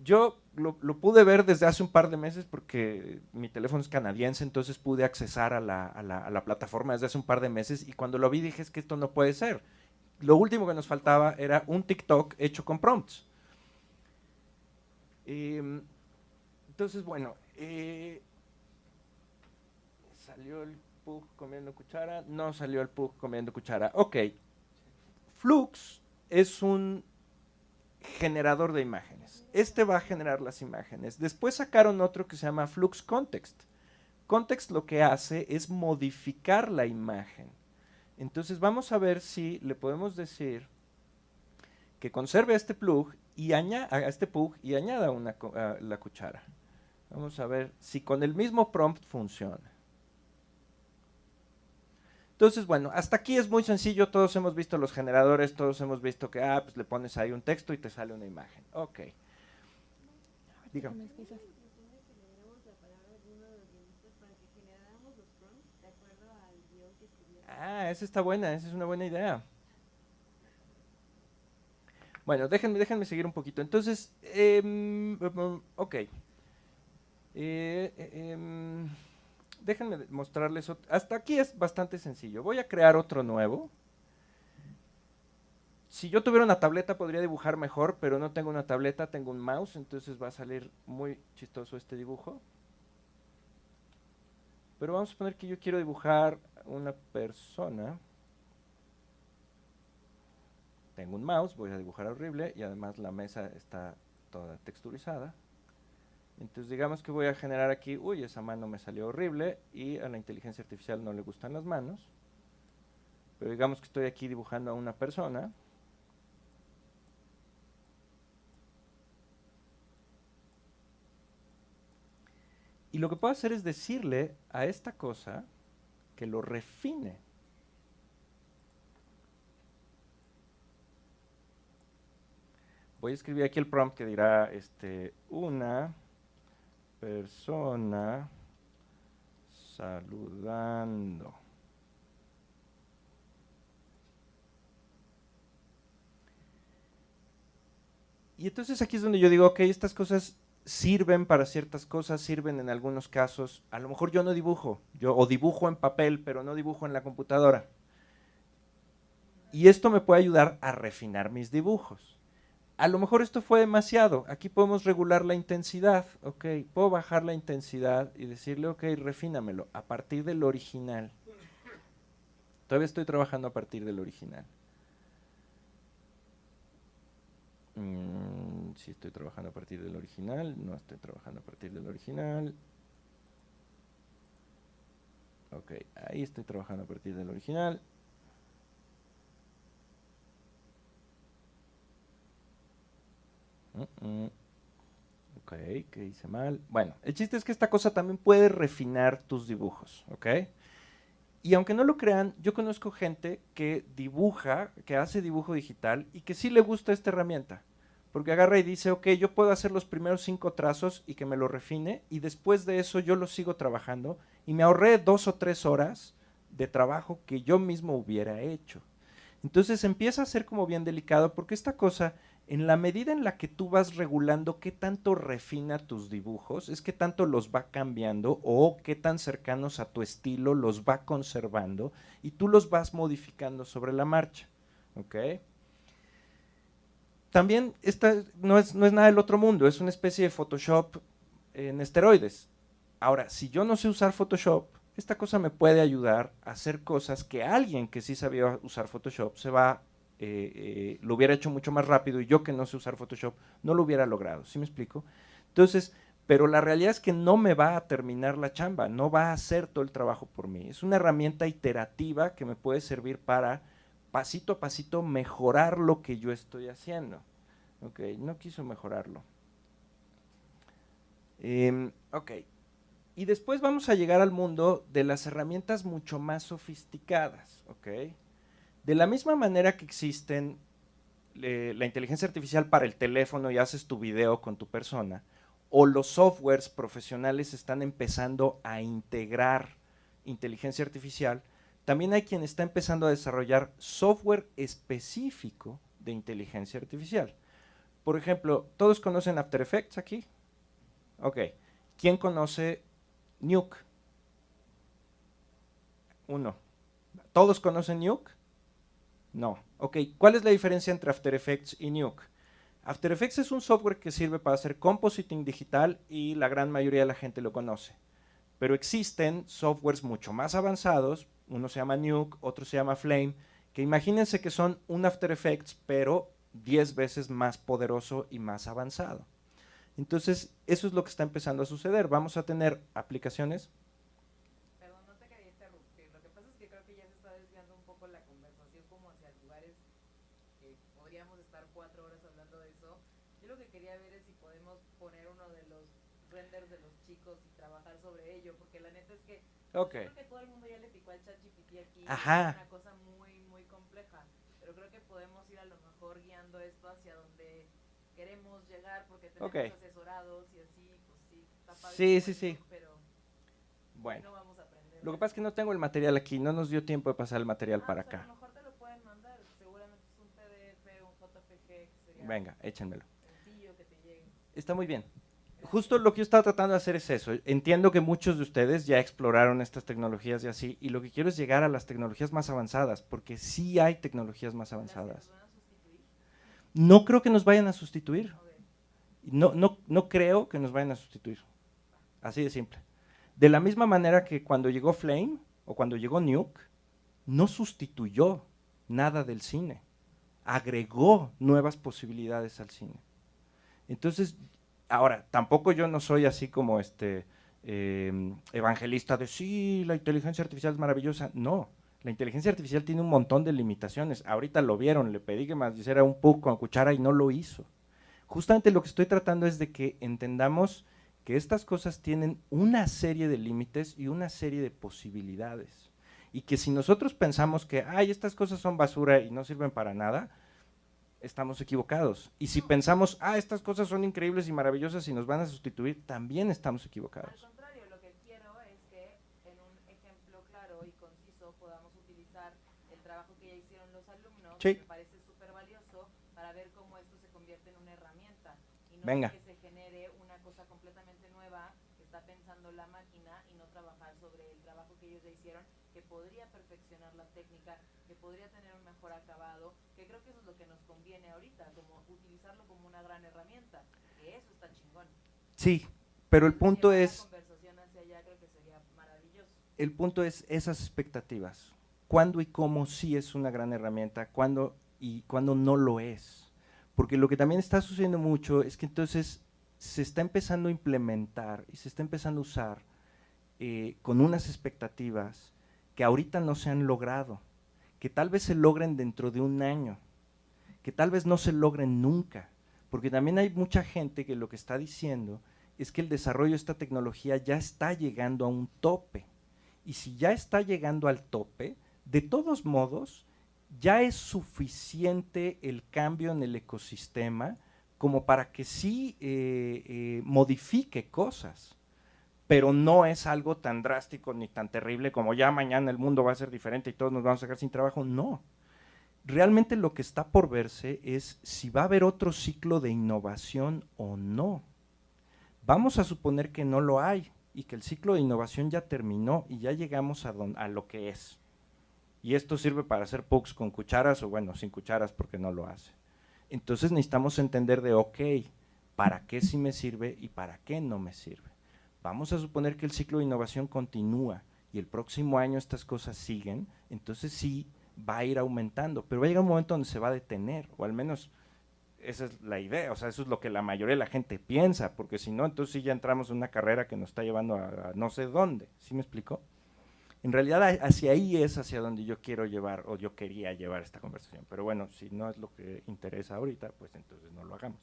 Yo lo pude ver desde hace un par de meses porque mi teléfono es canadiense, entonces pude accesar a la plataforma desde hace un par de meses y cuando lo vi dije, es que esto no puede ser. Lo último que nos faltaba era un TikTok hecho con prompts. Entonces, bueno, salió el Pug comiendo cuchara, no salió el Pug comiendo cuchara. Ok, Flux es un generador de imágenes. Este va a generar las imágenes. Después sacaron otro que se llama Flux Context. Context lo que hace es modificar la imagen. Entonces vamos a ver si le podemos decir que conserve este plug y a este Pug y añada la cuchara. Vamos a ver si con el mismo prompt funciona. Entonces, bueno, hasta aquí es muy sencillo, todos hemos visto los generadores, todos hemos visto que pues le pones ahí un texto y te sale una imagen. Ok. Dígame. Ah, esa está buena, esa es una buena idea. Bueno, déjenme seguir un poquito. Entonces, ok. Déjenme mostrarles. Hasta aquí es bastante sencillo. Voy a crear otro nuevo. Si yo tuviera una tableta podría dibujar mejor, pero no tengo una tableta, tengo un mouse, entonces va a salir muy chistoso este dibujo. Pero vamos a poner que yo quiero dibujar una persona. Tengo un mouse, voy a dibujar horrible y además la mesa está toda texturizada. Entonces digamos que voy a generar aquí, uy, esa mano me salió horrible y a la inteligencia artificial no le gustan las manos. Pero digamos que estoy aquí dibujando a una persona. Y lo que puedo hacer es decirle a esta cosa que lo refine. Voy a escribir aquí el prompt que dirá una persona saludando. Y entonces aquí es donde yo digo, ok, estas cosas sirven para ciertas cosas, sirven en algunos casos. A lo mejor yo no dibujo, o dibujo en papel, pero no dibujo en la computadora. Y esto me puede ayudar a refinar mis dibujos. A lo mejor esto fue demasiado. Aquí podemos regular la intensidad. Ok, puedo bajar la intensidad y decirle, ok, refínamelo a partir del original. Todavía estoy trabajando a partir del original. Sí estoy trabajando a partir del original. No estoy trabajando a partir del original. Ok, ahí estoy trabajando a partir del original. Ok, que hice mal. Bueno, el chiste es que esta cosa también puede refinar tus dibujos, ¿ok? Y aunque no lo crean, yo conozco gente que dibuja, que hace dibujo digital y que sí le gusta esta herramienta. Porque agarra y dice, ok, yo puedo hacer los primeros 5 trazos y que me lo refine y después de eso yo lo sigo trabajando y me ahorré 2 o 3 horas de trabajo que yo mismo hubiera hecho. Entonces empieza a ser como bien delicado porque esta cosa, en la medida en la que tú vas regulando qué tanto refina tus dibujos, es qué tanto los va cambiando o qué tan cercanos a tu estilo los va conservando y tú los vas modificando sobre la marcha, ¿ok? También esta no es nada del otro mundo, es una especie de Photoshop en esteroides. Ahora, si yo no sé usar Photoshop, esta cosa me puede ayudar a hacer cosas que alguien que sí sabía usar Photoshop lo hubiera hecho mucho más rápido y yo que no sé usar Photoshop no lo hubiera logrado, ¿sí me explico? Entonces, pero la realidad es que no me va a terminar la chamba, no va a hacer todo el trabajo por mí. Es una herramienta iterativa que me puede servir para pasito a pasito mejorar lo que yo estoy haciendo. Ok, no quiso mejorarlo. Ok. Y después vamos a llegar al mundo de las herramientas mucho más sofisticadas, ¿ok? De la misma manera que existen la inteligencia artificial para el teléfono y haces tu video con tu persona, o los softwares profesionales están empezando a integrar inteligencia artificial, también hay quien está empezando a desarrollar software específico de inteligencia artificial. Por ejemplo, ¿todos conocen After Effects aquí? Ok. ¿Quién conoce Nuke? Uno. ¿Todos conocen Nuke? No. Ok, ¿cuál es la diferencia entre After Effects y Nuke? After Effects es un software que sirve para hacer compositing digital y la gran mayoría de la gente lo conoce. Pero existen softwares mucho más avanzados, uno se llama Nuke, otro se llama Flame, que imagínense que son un After Effects, pero 10 veces más poderoso y más avanzado. Entonces, eso es lo que está empezando a suceder. Vamos a tener aplicaciones. Perdón, no te quería interrumpir. Lo que pasa es que creo que ya se está desviando un poco la conversación como hacia lugares que podríamos estar 4 horas hablando de eso. Yo lo que quería ver es si podemos poner uno de los renders de los chicos y trabajar sobre ello, porque la neta es que Okay. Yo creo que todo el mundo ya le picó al ChatGPT aquí. Ajá. Es una cosa muy, muy compleja. Pero creo que podemos ir a lo mejor guiando esto hacia donde queremos llegar porque tenemos Ok. asesorados y así, pues sí, está padre Sí, como sí, sí. eso, pero Bueno, no vamos a aprender. lo que pasa es que no tengo el material aquí, no nos dio tiempo de pasar el material para pues a acá. lo mejor te lo pueden mandar, seguramente es un PDF, un JPG, que sería Venga, échenmelo. sencillo que te llegue. Está muy bien. Justo lo que yo estaba tratando de hacer es eso. Entiendo que muchos de ustedes ya exploraron estas tecnologías y así, y lo que quiero es llegar a las tecnologías más avanzadas, porque sí hay tecnologías más avanzadas. No creo que nos vayan a sustituir. No creo que nos vayan a sustituir. Así de simple. De la misma manera que cuando llegó Flame o cuando llegó Nuke, no sustituyó nada del cine. Agregó nuevas posibilidades al cine. Entonces, ahora, tampoco yo no soy así como evangelista de sí, la inteligencia artificial es maravillosa. No, la inteligencia artificial tiene un montón de limitaciones. Ahorita lo vieron, le pedí que me hiciera un PUC con cuchara y no lo hizo. Justamente lo que estoy tratando es de que entendamos que estas cosas tienen una serie de límites y una serie de posibilidades. Y que si nosotros pensamos que, ay, estas cosas son basura y no sirven para nada, estamos equivocados. Y si pensamos, ah, estas cosas son increíbles y maravillosas y nos van a sustituir, también estamos equivocados. Al contrario, lo que quiero es que en un ejemplo claro y conciso podamos utilizar el trabajo que ya hicieron los alumnos, Sí. que me parece súper valioso, para ver cómo esto se convierte en una herramienta y no Venga. que se genere una cosa completamente nueva que está pensando la máquina y no trabajar sobre el trabajo que ellos ya hicieron, que podría perfeccionar la técnica, que podría tener un mejor acabado, que creo que eso es lo que nos conviene ahorita, como utilizarlo como una gran herramienta, que eso está chingón. Sí, pero el punto Llevar la es, conversación hacia allá creo que sería maravilloso. el punto es esas expectativas. ¿Cuándo y cómo sí es una gran herramienta? ¿Cuándo y cuándo no lo es? Porque lo que también está sucediendo mucho es que entonces se está empezando a implementar y se está empezando a usar con unas expectativas que ahorita no se han logrado, que tal vez se logren dentro de un año, que tal vez no se logren nunca, porque también hay mucha gente que lo que está diciendo es que el desarrollo de esta tecnología ya está llegando a un tope, y si ya está llegando al tope, de todos modos, ya es suficiente el cambio en el ecosistema como para que sí modifique cosas, pero no es algo tan drástico ni tan terrible como ya mañana el mundo va a ser diferente y todos nos vamos a quedar sin trabajo, no. Realmente lo que está por verse es si va a haber otro ciclo de innovación o no. Vamos a suponer que no lo hay y que el ciclo de innovación ya terminó y ya llegamos a lo que es. Y esto sirve para hacer PUCs con cucharas o bueno, sin cucharas porque no lo hace. Entonces necesitamos entender de, ok, ¿para qué sí me sirve y para qué no me sirve? Vamos a suponer que el ciclo de innovación continúa y el próximo año estas cosas siguen, entonces sí va a ir aumentando, pero va a llegar un momento donde se va a detener, o al menos esa es la idea, o sea, eso es lo que la mayoría de la gente piensa, porque si no, entonces sí ya entramos en una carrera que nos está llevando a no sé dónde, ¿sí me explico? En realidad hacia ahí es hacia donde yo quiero llevar, o yo quería llevar esta conversación, pero bueno, si no es lo que interesa ahorita, pues entonces no lo hagamos,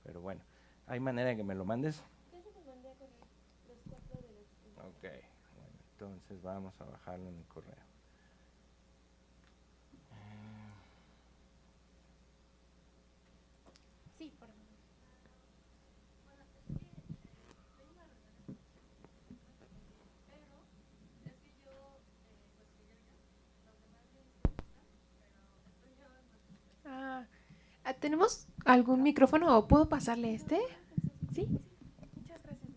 pero bueno, ¿hay manera de que me lo mandes? Ok, bueno, entonces vamos a bajarlo en el correo. Sí, por favor. ¿Tenemos algún micrófono o puedo pasarle este? ¿Sí? Muchas gracias.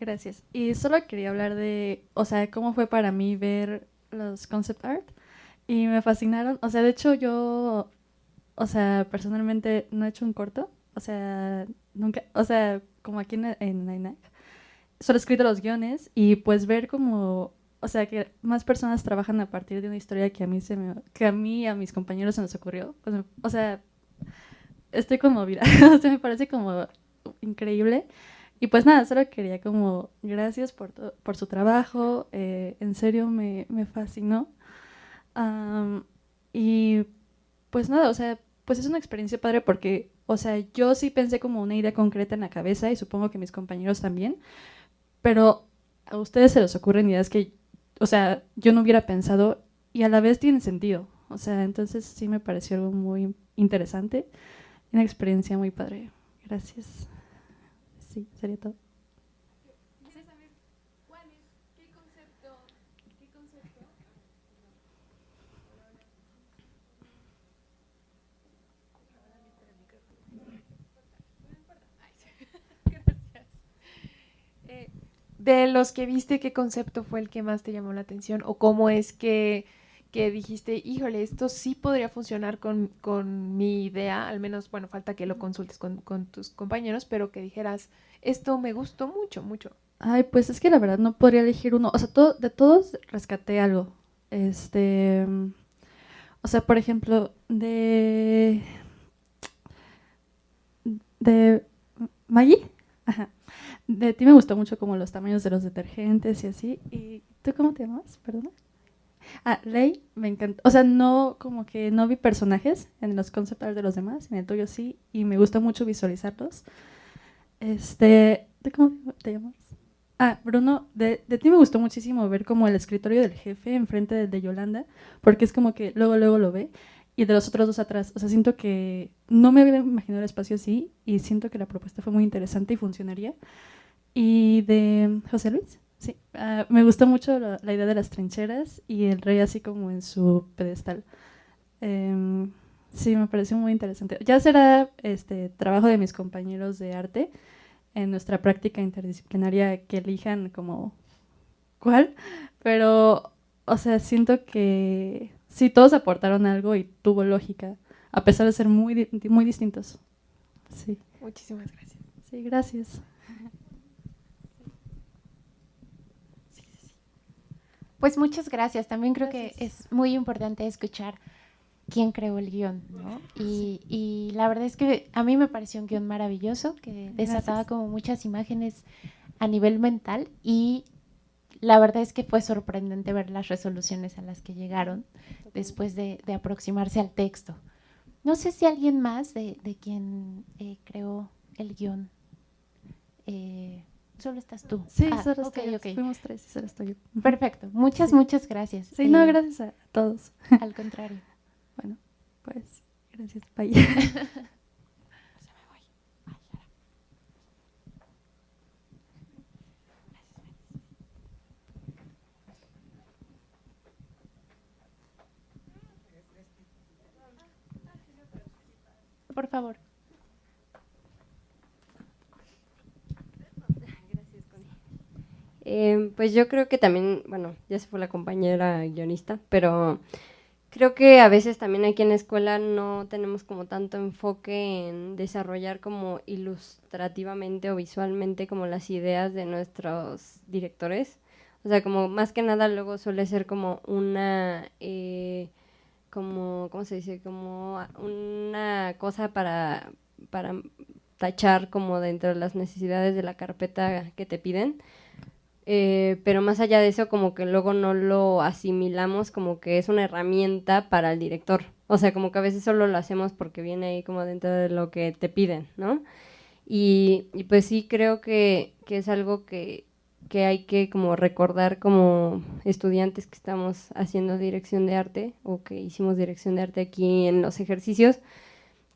Gracias. Y solo quería hablar de, o sea, cómo fue para mí ver los concept art y me fascinaron. O sea, de hecho yo, o sea, personalmente no he hecho un corto, o sea, nunca, o sea, como aquí en INAC, solo he escrito los guiones y pues ver como, o sea, que más personas trabajan a partir de una historia que a mí y a mis compañeros se nos ocurrió, pues, o sea, estoy conmovida, o sea, me parece como increíble. Y pues nada, solo quería como gracias por su trabajo, en serio me fascinó. Y pues nada, o sea, pues es una experiencia padre porque, o sea, yo sí pensé como una idea concreta en la cabeza y supongo que mis compañeros también, pero a ustedes se les ocurren ideas que o sea, yo no hubiera pensado y a la vez tiene sentido. O sea, entonces sí me pareció algo muy interesante, una experiencia muy padre. Gracias. Sí, sería todo. De los que viste, ¿qué concepto fue el que más te llamó la atención? ¿O cómo es que dijiste, híjole, esto sí podría funcionar con mi idea? Al menos, bueno, falta que lo consultes con tus compañeros, pero que dijeras, esto me gustó mucho, mucho. Ay, pues es que la verdad no podría elegir uno. O sea, de todos rescaté algo. O sea, por ejemplo, de Maggie. Ajá. De ti me gustó mucho como los tamaños de los detergentes y así. ¿Y tú cómo te llamas? Perdona. Ah, Ley, me encanta. O sea, no, como que no vi personajes en los concept art de los demás, en el tuyo sí, y me gusta mucho visualizarlos. ¿Tú cómo te llamas? Ah, Bruno, de ti me gustó muchísimo ver como el escritorio del jefe enfrente de Yolanda, porque es como que luego lo ve, y de los otros dos atrás. O sea, siento que no me había imaginado el espacio así, y siento que la propuesta fue muy interesante y funcionaría. Y de José Luis, sí, me gustó mucho la idea de las trincheras y el rey así como en su pedestal. Sí, me pareció muy interesante. Ya será trabajo de mis compañeros de arte en nuestra práctica interdisciplinaria que elijan como cuál, pero, o sea, siento que sí, todos aportaron algo y tuvo lógica, a pesar de ser muy, muy distintos. Sí. Muchísimas gracias. Sí, gracias. Pues muchas gracias. También creo que es muy importante escuchar quién creó el guión, ¿no? Y la verdad es que a mí me pareció un guión maravilloso, que desataba como muchas imágenes a nivel mental, y la verdad es que fue sorprendente ver las resoluciones a las que llegaron después de aproximarse al texto. No sé si alguien más de quien creó el guión. Solo estás tú. Sí, solo estoy yo. Okay. Fuimos 3 y solo estoy yo. Perfecto. Muchas gracias. Sí, no, gracias a todos. Al contrario. Bueno, pues, gracias. Bye. Por favor. Pues yo creo que también, bueno, ya se fue la compañera guionista, pero creo que a veces también aquí en la escuela no tenemos como tanto enfoque en desarrollar como ilustrativamente o visualmente como las ideas de nuestros directores. O sea, como más que nada luego suele ser como una, como, ¿cómo se dice? Como una cosa para tachar como dentro de las necesidades de la carpeta que te piden. Pero más allá de eso, como que luego no lo asimilamos como que es una herramienta para el director. O sea, como que a veces solo lo hacemos porque viene ahí como dentro de lo que te piden, ¿no? Y pues sí creo que es algo que hay que como recordar como estudiantes que estamos haciendo dirección de arte o que hicimos dirección de arte aquí en los ejercicios,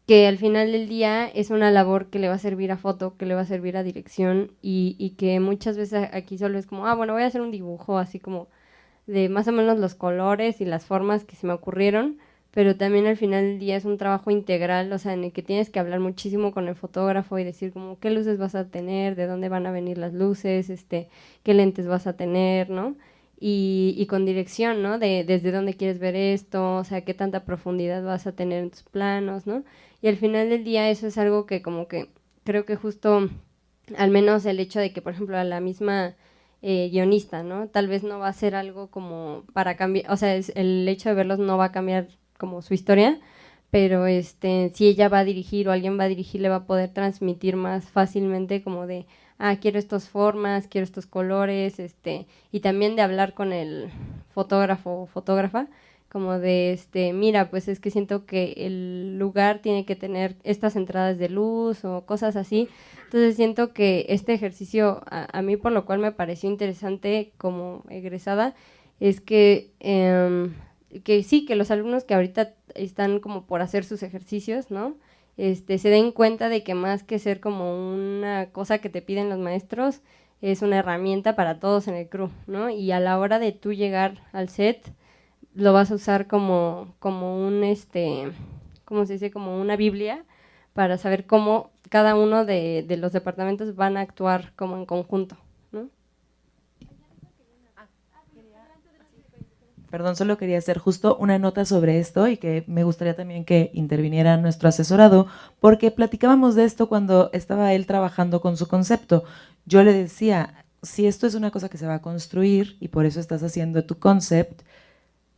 que al final del día es una labor que le va a servir a foto, que le va a servir a dirección y que muchas veces aquí solo es como, bueno, voy a hacer un dibujo así como de más o menos los colores y las formas que se me ocurrieron, pero también al final del día es un trabajo integral, o sea, en el que tienes que hablar muchísimo con el fotógrafo y decir como qué luces vas a tener, de dónde van a venir las luces, qué lentes vas a tener, ¿no? Y con dirección, ¿no? Desde dónde quieres ver esto, o sea, qué tanta profundidad vas a tener en tus planos, ¿no? Y al final del día eso es algo que como que creo que justo, al menos el hecho de que, por ejemplo, a la misma guionista, ¿no? Tal vez no va a ser algo como para cambiar, o sea, el hecho de verlos no va a cambiar como su historia, pero si ella va a dirigir o alguien va a dirigir, le va a poder transmitir más fácilmente como de, quiero estas formas, quiero estos colores, y también de hablar con el fotógrafo o fotógrafa, como de, mira, pues es que siento que el lugar tiene que tener estas entradas de luz o cosas así. Entonces siento que este ejercicio, a mí por lo cual me pareció interesante como egresada, es que sí, que los alumnos que ahorita están como por hacer sus ejercicios, ¿no? Se den cuenta de que más que ser como una cosa que te piden los maestros, es una herramienta para todos en el crew, ¿no? Y a la hora de tú llegar al set, lo vas a usar como un, ¿cómo se dice? Como una Biblia para saber cómo cada uno de los departamentos van a actuar como en conjunto, ¿no? Perdón, solo quería hacer justo una nota sobre esto y que me gustaría también que interviniera nuestro asesorado, porque platicábamos de esto cuando estaba él trabajando con su concepto. Yo le decía, si esto es una cosa que se va a construir y por eso estás haciendo tu concept,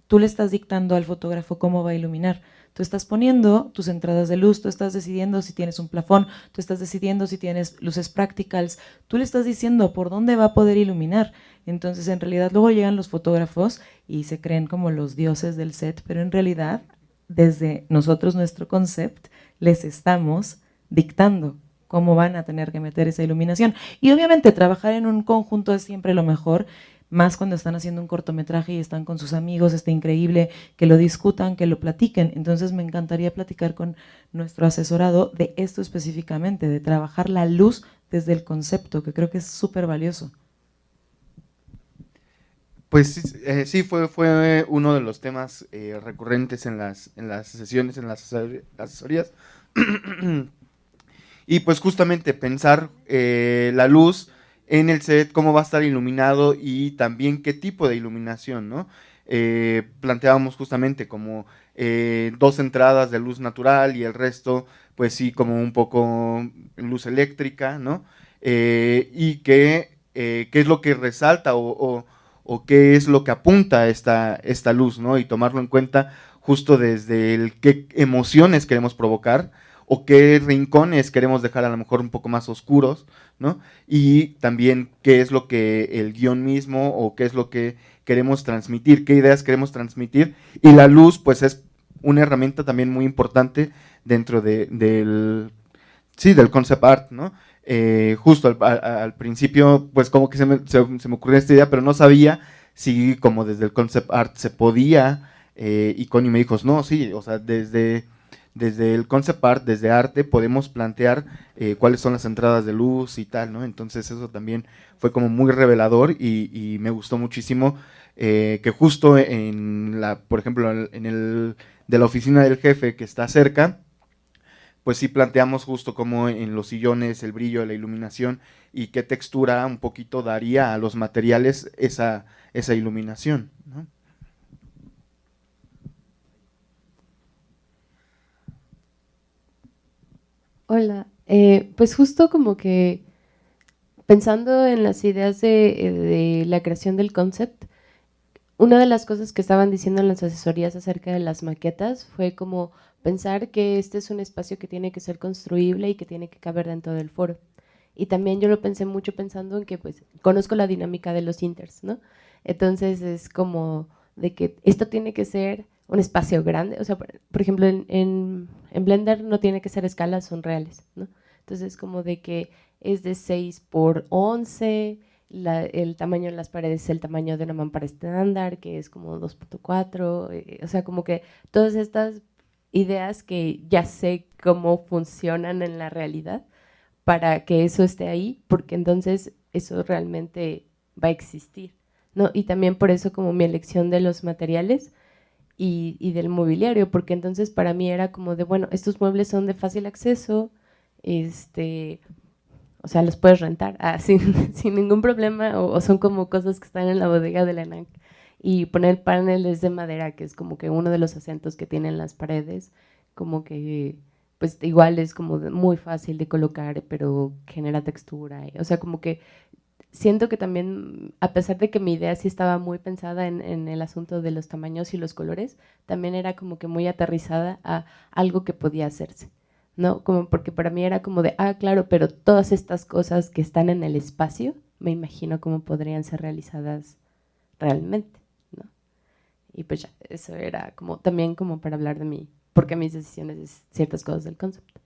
tú le estás dictando al fotógrafo cómo va a iluminar. Tú estás poniendo tus entradas de luz, tú estás decidiendo si tienes un plafón, tú estás decidiendo si tienes luces practicals, tú le estás diciendo por dónde va a poder iluminar. Entonces, en realidad, luego llegan los fotógrafos y se creen como los dioses del set, pero en realidad, desde nosotros, nuestro concept, les estamos dictando cómo van a tener que meter esa iluminación. Y obviamente trabajar en un conjunto es siempre lo mejor, más cuando están haciendo un cortometraje y están con sus amigos, está increíble que lo discutan, que lo platiquen. Entonces me encantaría platicar con nuestro asesorado de esto específicamente, de trabajar la luz desde el concepto, que creo que es súper valioso. Pues sí, fue uno de los temas recurrentes en las sesiones, en las asesorías. Y pues justamente pensar la luz en el set, cómo va a estar iluminado y también qué tipo de iluminación, ¿no? Planteábamos justamente como 2 entradas de luz natural y el resto, pues sí, como un poco luz eléctrica, ¿no? Y qué es lo que resalta o qué es lo que apunta esta luz, ¿no? Y tomarlo en cuenta justo desde el qué emociones queremos provocar o qué rincones queremos dejar a lo mejor un poco más oscuros, ¿no? Y también qué es lo que el guión mismo o qué es lo que queremos transmitir, qué ideas queremos transmitir. Y la luz, pues es una herramienta también muy importante dentro del concept art, ¿no? Justo al principio, pues como que se me ocurrió esta idea, pero no sabía si como desde el concept art se podía, y Connie me dijo, no, sí, o sea, desde el concept art, desde arte, podemos plantear cuáles son las entradas de luz y tal, ¿no? Entonces eso también fue como muy revelador y me gustó muchísimo que justo por ejemplo, en el de la oficina del jefe que está cerca, pues sí planteamos justo como en los sillones, el brillo, la iluminación y qué textura un poquito daría a los materiales esa iluminación, ¿no? Hola, pues justo como que pensando en las ideas de la creación del concept, una de las cosas que estaban diciendo en las asesorías acerca de las maquetas fue como pensar que este es un espacio que tiene que ser construible y que tiene que caber dentro del foro. Y también yo lo pensé mucho pensando en que pues conozco la dinámica de los inters, ¿no? Entonces es como de que esto tiene que ser un espacio grande, o sea, por ejemplo, en Blender no tiene que ser escalas, son reales, ¿no? Entonces como de que es de 6 por 11, el tamaño de las paredes es el tamaño de una mampara estándar, que es como 2.4, o sea, como que todas estas ideas que ya sé cómo funcionan en la realidad para que eso esté ahí, porque entonces eso realmente va a existir, ¿no? Y también por eso como mi elección de los materiales y del mobiliario, porque entonces para mí era como de, bueno, estos muebles son de fácil acceso, o sea, los puedes rentar sin ningún problema, o son como cosas que están en la bodega de la ENAC. Y poner paneles de madera, que es como que uno de los acentos que tienen las paredes, como que pues igual es como muy fácil de colocar, pero genera textura. O sea, como que siento que también, a pesar de que mi idea sí estaba muy pensada en el asunto de los tamaños y los colores, también era como que muy aterrizada a algo que podía hacerse, ¿no? Como porque para mí era como de, claro, pero todas estas cosas que están en el espacio, me imagino cómo podrían ser realizadas realmente, ¿no? Y pues ya, eso era como también como para hablar de mí, porque mis decisiones es ciertas cosas del concepto.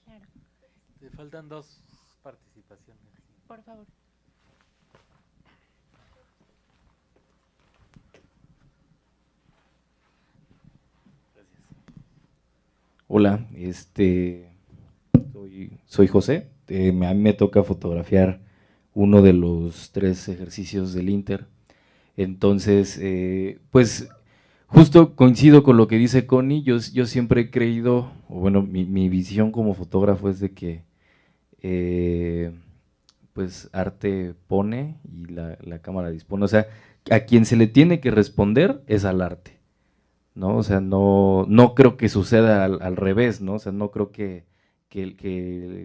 Claro. Te faltan 2 participaciones. Por favor. Hola, soy José. A mí me toca fotografiar uno de los 3 ejercicios del Inter. Entonces, pues justo coincido con lo que dice Connie. Yo siempre he creído, o bueno, mi visión como fotógrafo es de que pues arte pone y la cámara dispone. O sea, a quien se le tiene que responder es al arte, ¿no? O sea, no creo que suceda al revés, ¿no? O sea, no creo que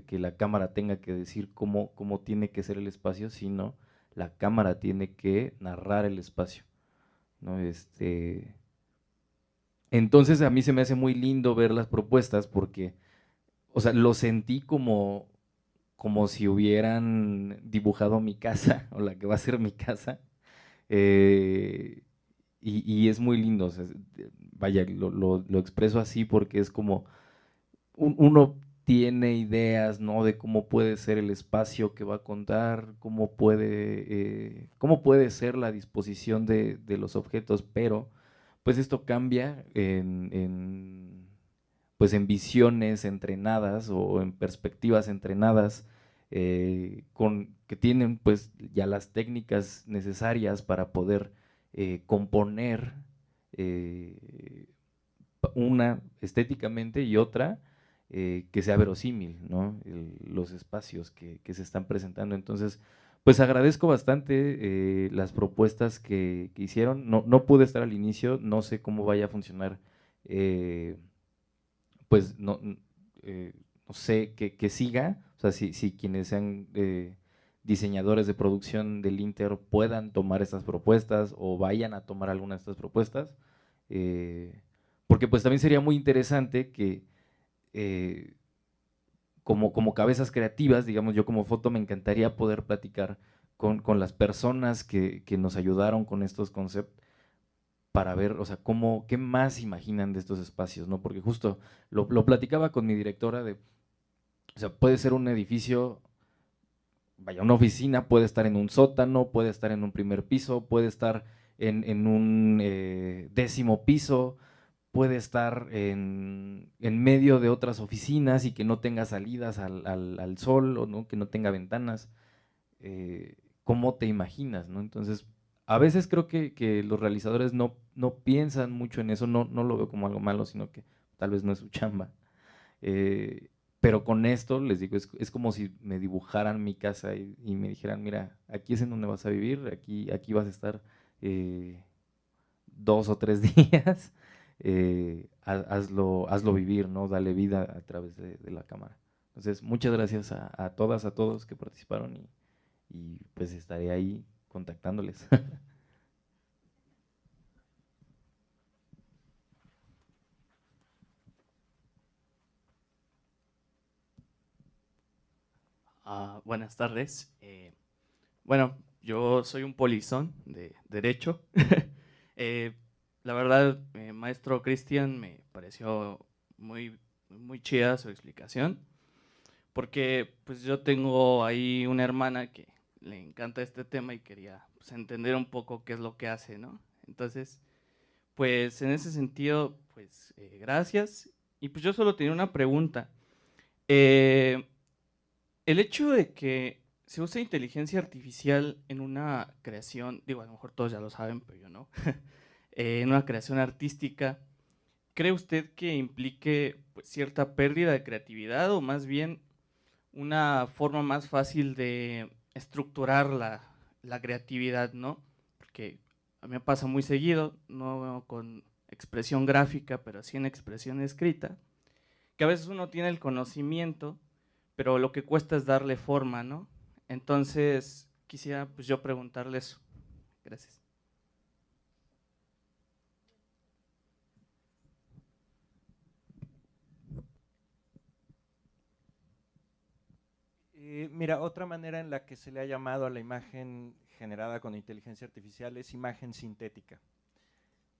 la cámara tenga que decir cómo tiene que ser el espacio, sino la cámara tiene que narrar el espacio, ¿no? Entonces a mí se me hace muy lindo ver las propuestas porque, o sea, lo sentí como si hubieran dibujado mi casa o la que va a ser mi casa. Y es muy lindo, o sea, vaya, lo expreso así porque es como uno tiene ideas, ¿no? De cómo puede ser el espacio que va a contar, cómo puede ser la disposición de los objetos, pero pues esto cambia pues en visiones entrenadas o en perspectivas entrenadas que tienen pues ya las técnicas necesarias para poder componer una estéticamente y otra que sea verosímil, ¿no? Los espacios que se están presentando. Entonces, pues agradezco bastante las propuestas que hicieron. No pude estar al inicio, no sé cómo vaya a funcionar, pues no sé que siga, o sea, si quienes sean diseñadores de producción del Inter puedan tomar estas propuestas o vayan a tomar alguna de estas propuestas, porque pues también sería muy interesante que como cabezas creativas, digamos, yo como foto me encantaría poder platicar con las personas que nos ayudaron con estos conceptos para ver, o sea, qué más imaginan de estos espacios, ¿no? Porque justo lo platicaba con mi directora o sea, puede ser un edificio, vaya, una oficina, puede estar en un sótano, puede estar en un primer piso, puede estar en un 10º piso, puede estar en medio de otras oficinas y que no tenga salidas al sol o ¿no? Que no tenga ventanas. ¿Cómo te imaginas, no? Entonces, a veces creo que los realizadores no piensan mucho en eso, no lo veo como algo malo, sino que tal vez no es su chamba. Pero con esto, les digo, es como si me dibujaran mi casa y me dijeran, mira, aquí es en donde vas a vivir, aquí vas a estar 2 o 3 días, hazlo vivir, ¿no? Dale vida a través de la cámara. Entonces, muchas gracias a todas, a todos que participaron y pues estaré ahí contactándoles. Buenas tardes. Bueno, yo soy un polizón de Derecho. La verdad, maestro Cristian, me pareció muy chida su explicación, porque pues yo tengo ahí una hermana que le encanta este tema y quería pues, entender un poco qué es lo que hace, ¿no? Entonces, pues en ese sentido, pues gracias. Y pues yo solo tenía una pregunta. El hecho de que se use inteligencia artificial en una creación, digo, a lo mejor todos ya lo saben, pero yo no, en una creación artística, ¿cree usted que implique pues, cierta pérdida de creatividad o más bien una forma más fácil de estructurar la creatividad, ¿no? Porque a mí me pasa muy seguido, no con expresión gráfica, pero sí en expresión escrita, que a veces uno tiene el conocimiento, pero lo que cuesta es darle forma, ¿no? Entonces, quisiera pues yo preguntarle eso. Gracias. Mira, otra manera en la que se le ha llamado a la imagen generada con inteligencia artificial es imagen sintética.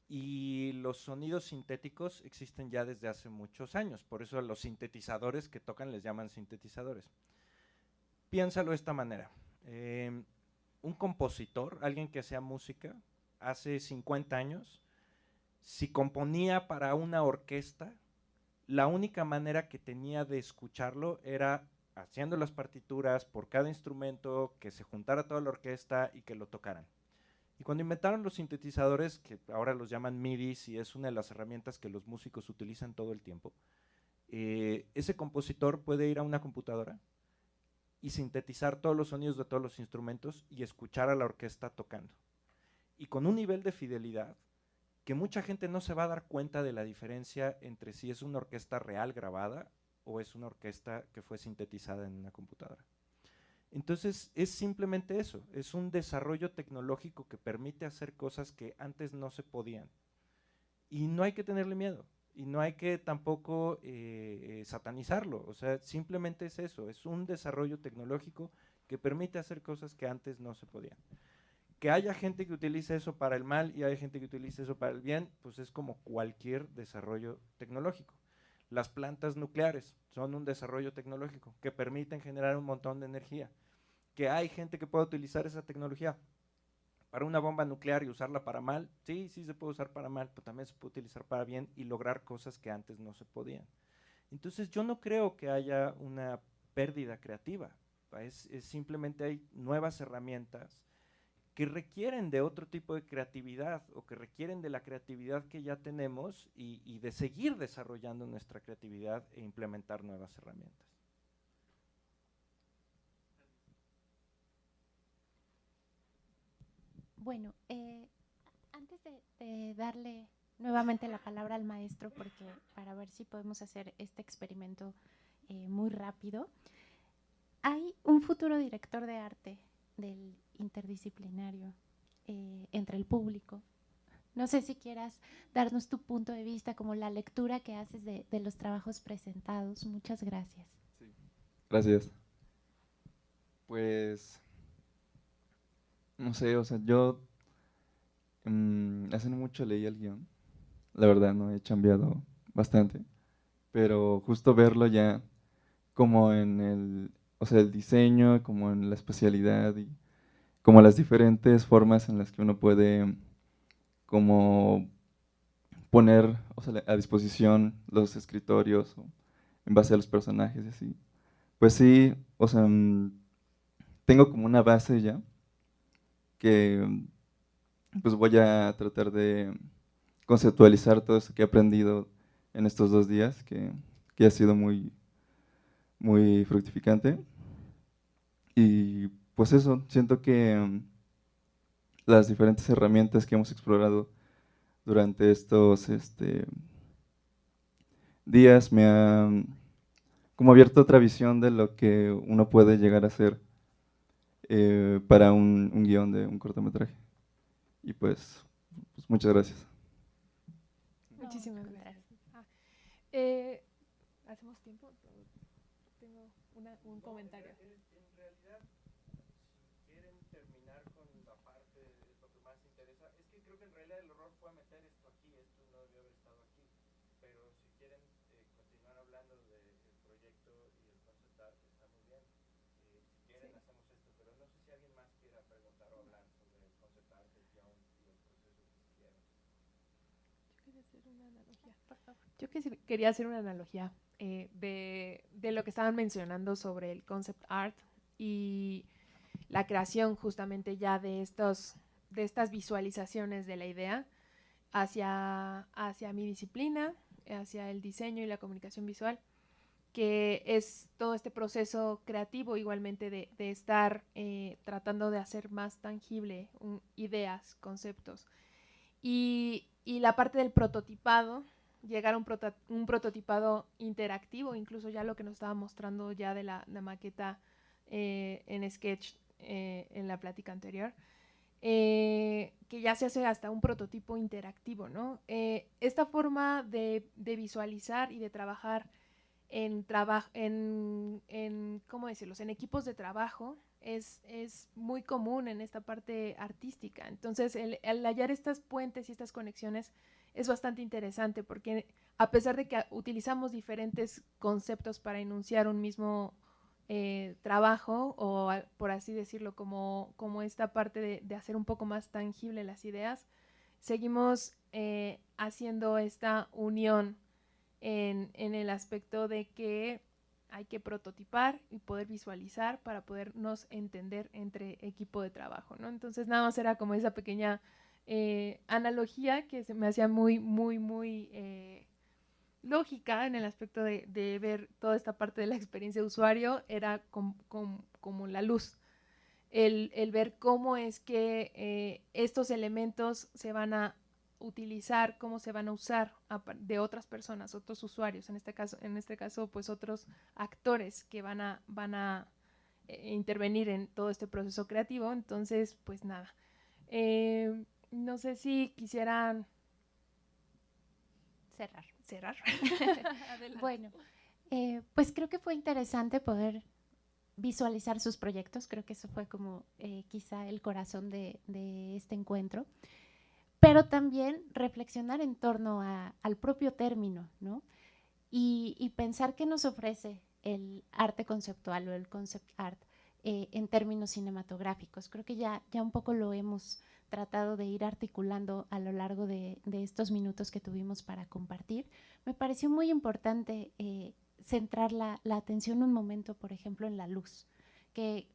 Y los sonidos sintéticos existen ya desde hace muchos años, por eso a los sintetizadores que tocan les llaman sintetizadores. Piénsalo de esta manera, un compositor, alguien que hacía música, hace 50 años, si componía para una orquesta, la única manera que tenía de escucharlo era haciendo las partituras por cada instrumento, que se juntara toda la orquesta y que lo tocaran. Y cuando inventaron los sintetizadores, que ahora los llaman MIDIs y es una de las herramientas que los músicos utilizan todo el tiempo, ese compositor puede ir a una computadora y sintetizar todos los sonidos de todos los instrumentos y escuchar a la orquesta tocando. Y con un nivel de fidelidad que mucha gente no se va a dar cuenta de la diferencia entre si es una orquesta real grabada o es una orquesta que fue sintetizada en una computadora. Entonces es simplemente eso, es un desarrollo tecnológico que permite hacer cosas que antes no se podían. Y no hay que tenerle miedo, y no hay que tampoco satanizarlo, o sea, simplemente es eso, es un desarrollo tecnológico que permite hacer cosas que antes no se podían. Que haya gente que utilice eso para el mal y haya gente que utilice eso para el bien, pues es como cualquier desarrollo tecnológico. Las plantas nucleares son un desarrollo tecnológico que permiten generar un montón de energía. Que hay gente que puede utilizar esa tecnología para una bomba nuclear y usarla para mal, sí, sí se puede usar para mal, pero también se puede utilizar para bien y lograr cosas que antes no se podían. Entonces yo no creo que haya una pérdida creativa, es simplemente hay nuevas herramientas que requieren de otro tipo de creatividad o que requieren de la creatividad que ya tenemos y de seguir desarrollando nuestra creatividad e implementar nuevas herramientas. Bueno, antes de darle nuevamente la palabra al maestro, porque para ver si podemos hacer este experimento muy rápido, hay un futuro director de arte del interdisciplinario entre el público. No sé si quieras darnos tu punto de vista, como la lectura que haces de los trabajos presentados. Muchas gracias. Sí. Gracias. Pues, no sé, o sea, yo hace no mucho leí el guión. La verdad no he chambeado bastante, pero justo verlo ya como en el diseño, como en la espacialidad y como las diferentes formas en las que uno puede como poner, o sea, a disposición los escritorios en base a los personajes y así. Pues sí, o sea, tengo como una base ya que pues voy a tratar de conceptualizar todo esto que he aprendido en estos 2 días, que ha sido muy, muy fructificante. Y pues eso, siento que las diferentes herramientas que hemos explorado durante estos días me han como abierto otra visión de lo que uno puede llegar a hacer para un guión de un cortometraje. Y pues muchas gracias. Muchísimas gracias. ¿Hacemos tiempo? Tengo un comentario. En realidad, si quieren terminar con la parte de lo que más interesa, es que creo que en realidad el error fue meter esto aquí, esto no debió haber estado aquí, pero si quieren continuar hablando del proyecto y el concept art, está muy bien. Si quieren hacemos esto, pero no sé si alguien más quiera preguntar o hablar sobre el concept art, el guión y el proceso que siguieron. Yo quería hacer una analogía de lo que estaban mencionando sobre el concept art y la creación justamente ya de estas visualizaciones de la idea hacia mi disciplina, hacia el diseño y la comunicación visual, que es todo este proceso creativo igualmente de estar tratando de hacer más tangible ideas, conceptos. Y la parte del prototipado, llegar a un prototipado interactivo, incluso ya lo que nos estaba mostrando ya de la maqueta en Sketch en la plática anterior, que ya se hace hasta un prototipo interactivo, ¿no? Esta forma de visualizar y de trabajar ¿cómo decirlo? En equipos de trabajo es muy común en esta parte artística. Entonces, el hallar estas puentes y estas conexiones es bastante interesante porque a pesar de que utilizamos diferentes conceptos para enunciar un mismo trabajo o, por así decirlo, como esta parte de hacer un poco más tangible las ideas, seguimos haciendo esta unión en el aspecto de que hay que prototipar y poder visualizar para podernos entender entre equipo de trabajo, ¿no? Entonces nada más era como esa pequeña analogía que se me hacía muy lógica en el aspecto de ver toda esta parte de la experiencia de usuario, era como la luz. El ver cómo es que estos elementos se van a utilizar, cómo se van a usar de otras personas, otros usuarios, en este caso pues otros actores que van a intervenir en todo este proceso creativo. Entonces, pues nada, no sé si quisieran cerrar. Bueno, pues creo que fue interesante poder visualizar sus proyectos. Creo que eso fue como quizá el corazón de este encuentro, pero también reflexionar en torno al propio término, ¿no? Y pensar qué nos ofrece el arte conceptual o el concept art en términos cinematográficos. Creo que ya un poco lo hemos tratado de ir articulando a lo largo de estos minutos que tuvimos para compartir. Me pareció muy importante centrar la atención un momento, por ejemplo, en la luz, que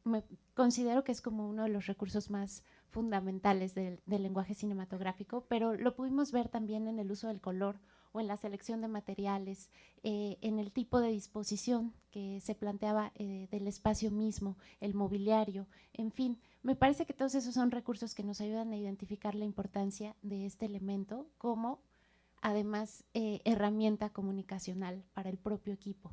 considero que es como uno de los recursos más fundamentales del lenguaje cinematográfico, pero lo pudimos ver también en el uso del color o en la selección de materiales, en el tipo de disposición que se planteaba del espacio mismo, el mobiliario, en fin. Me parece que todos esos son recursos que nos ayudan a identificar la importancia de este elemento como, además, herramienta comunicacional para el propio equipo.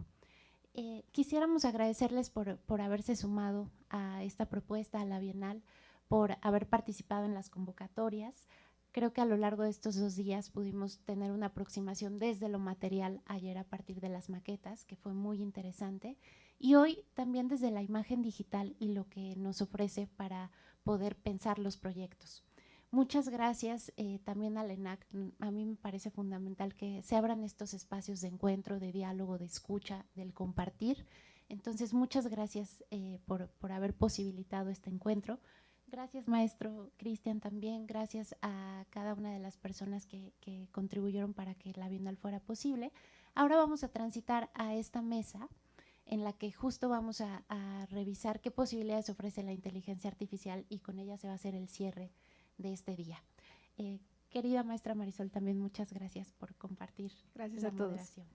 Quisiéramos agradecerles por haberse sumado a esta propuesta, a la Bienal, por haber participado en las convocatorias. Creo que a lo largo de estos 2 días pudimos tener una aproximación desde lo material ayer a partir de las maquetas, que fue muy interesante, y hoy también desde la imagen digital y lo que nos ofrece para poder pensar los proyectos. Muchas gracias también al ENAC. A mí me parece fundamental que se abran estos espacios de encuentro, de diálogo, de escucha, del compartir. Entonces, muchas gracias por haber posibilitado este encuentro. Gracias, maestro Cristian, también. Gracias a cada una de las personas que contribuyeron para que la Bienal fuera posible. Ahora vamos a transitar a esta mesa en la que justo vamos a revisar qué posibilidades ofrece la inteligencia artificial, y con ella se va a hacer el cierre de este día. Querida maestra Marisol, también muchas gracias por compartir. Gracias la a todos. moderación.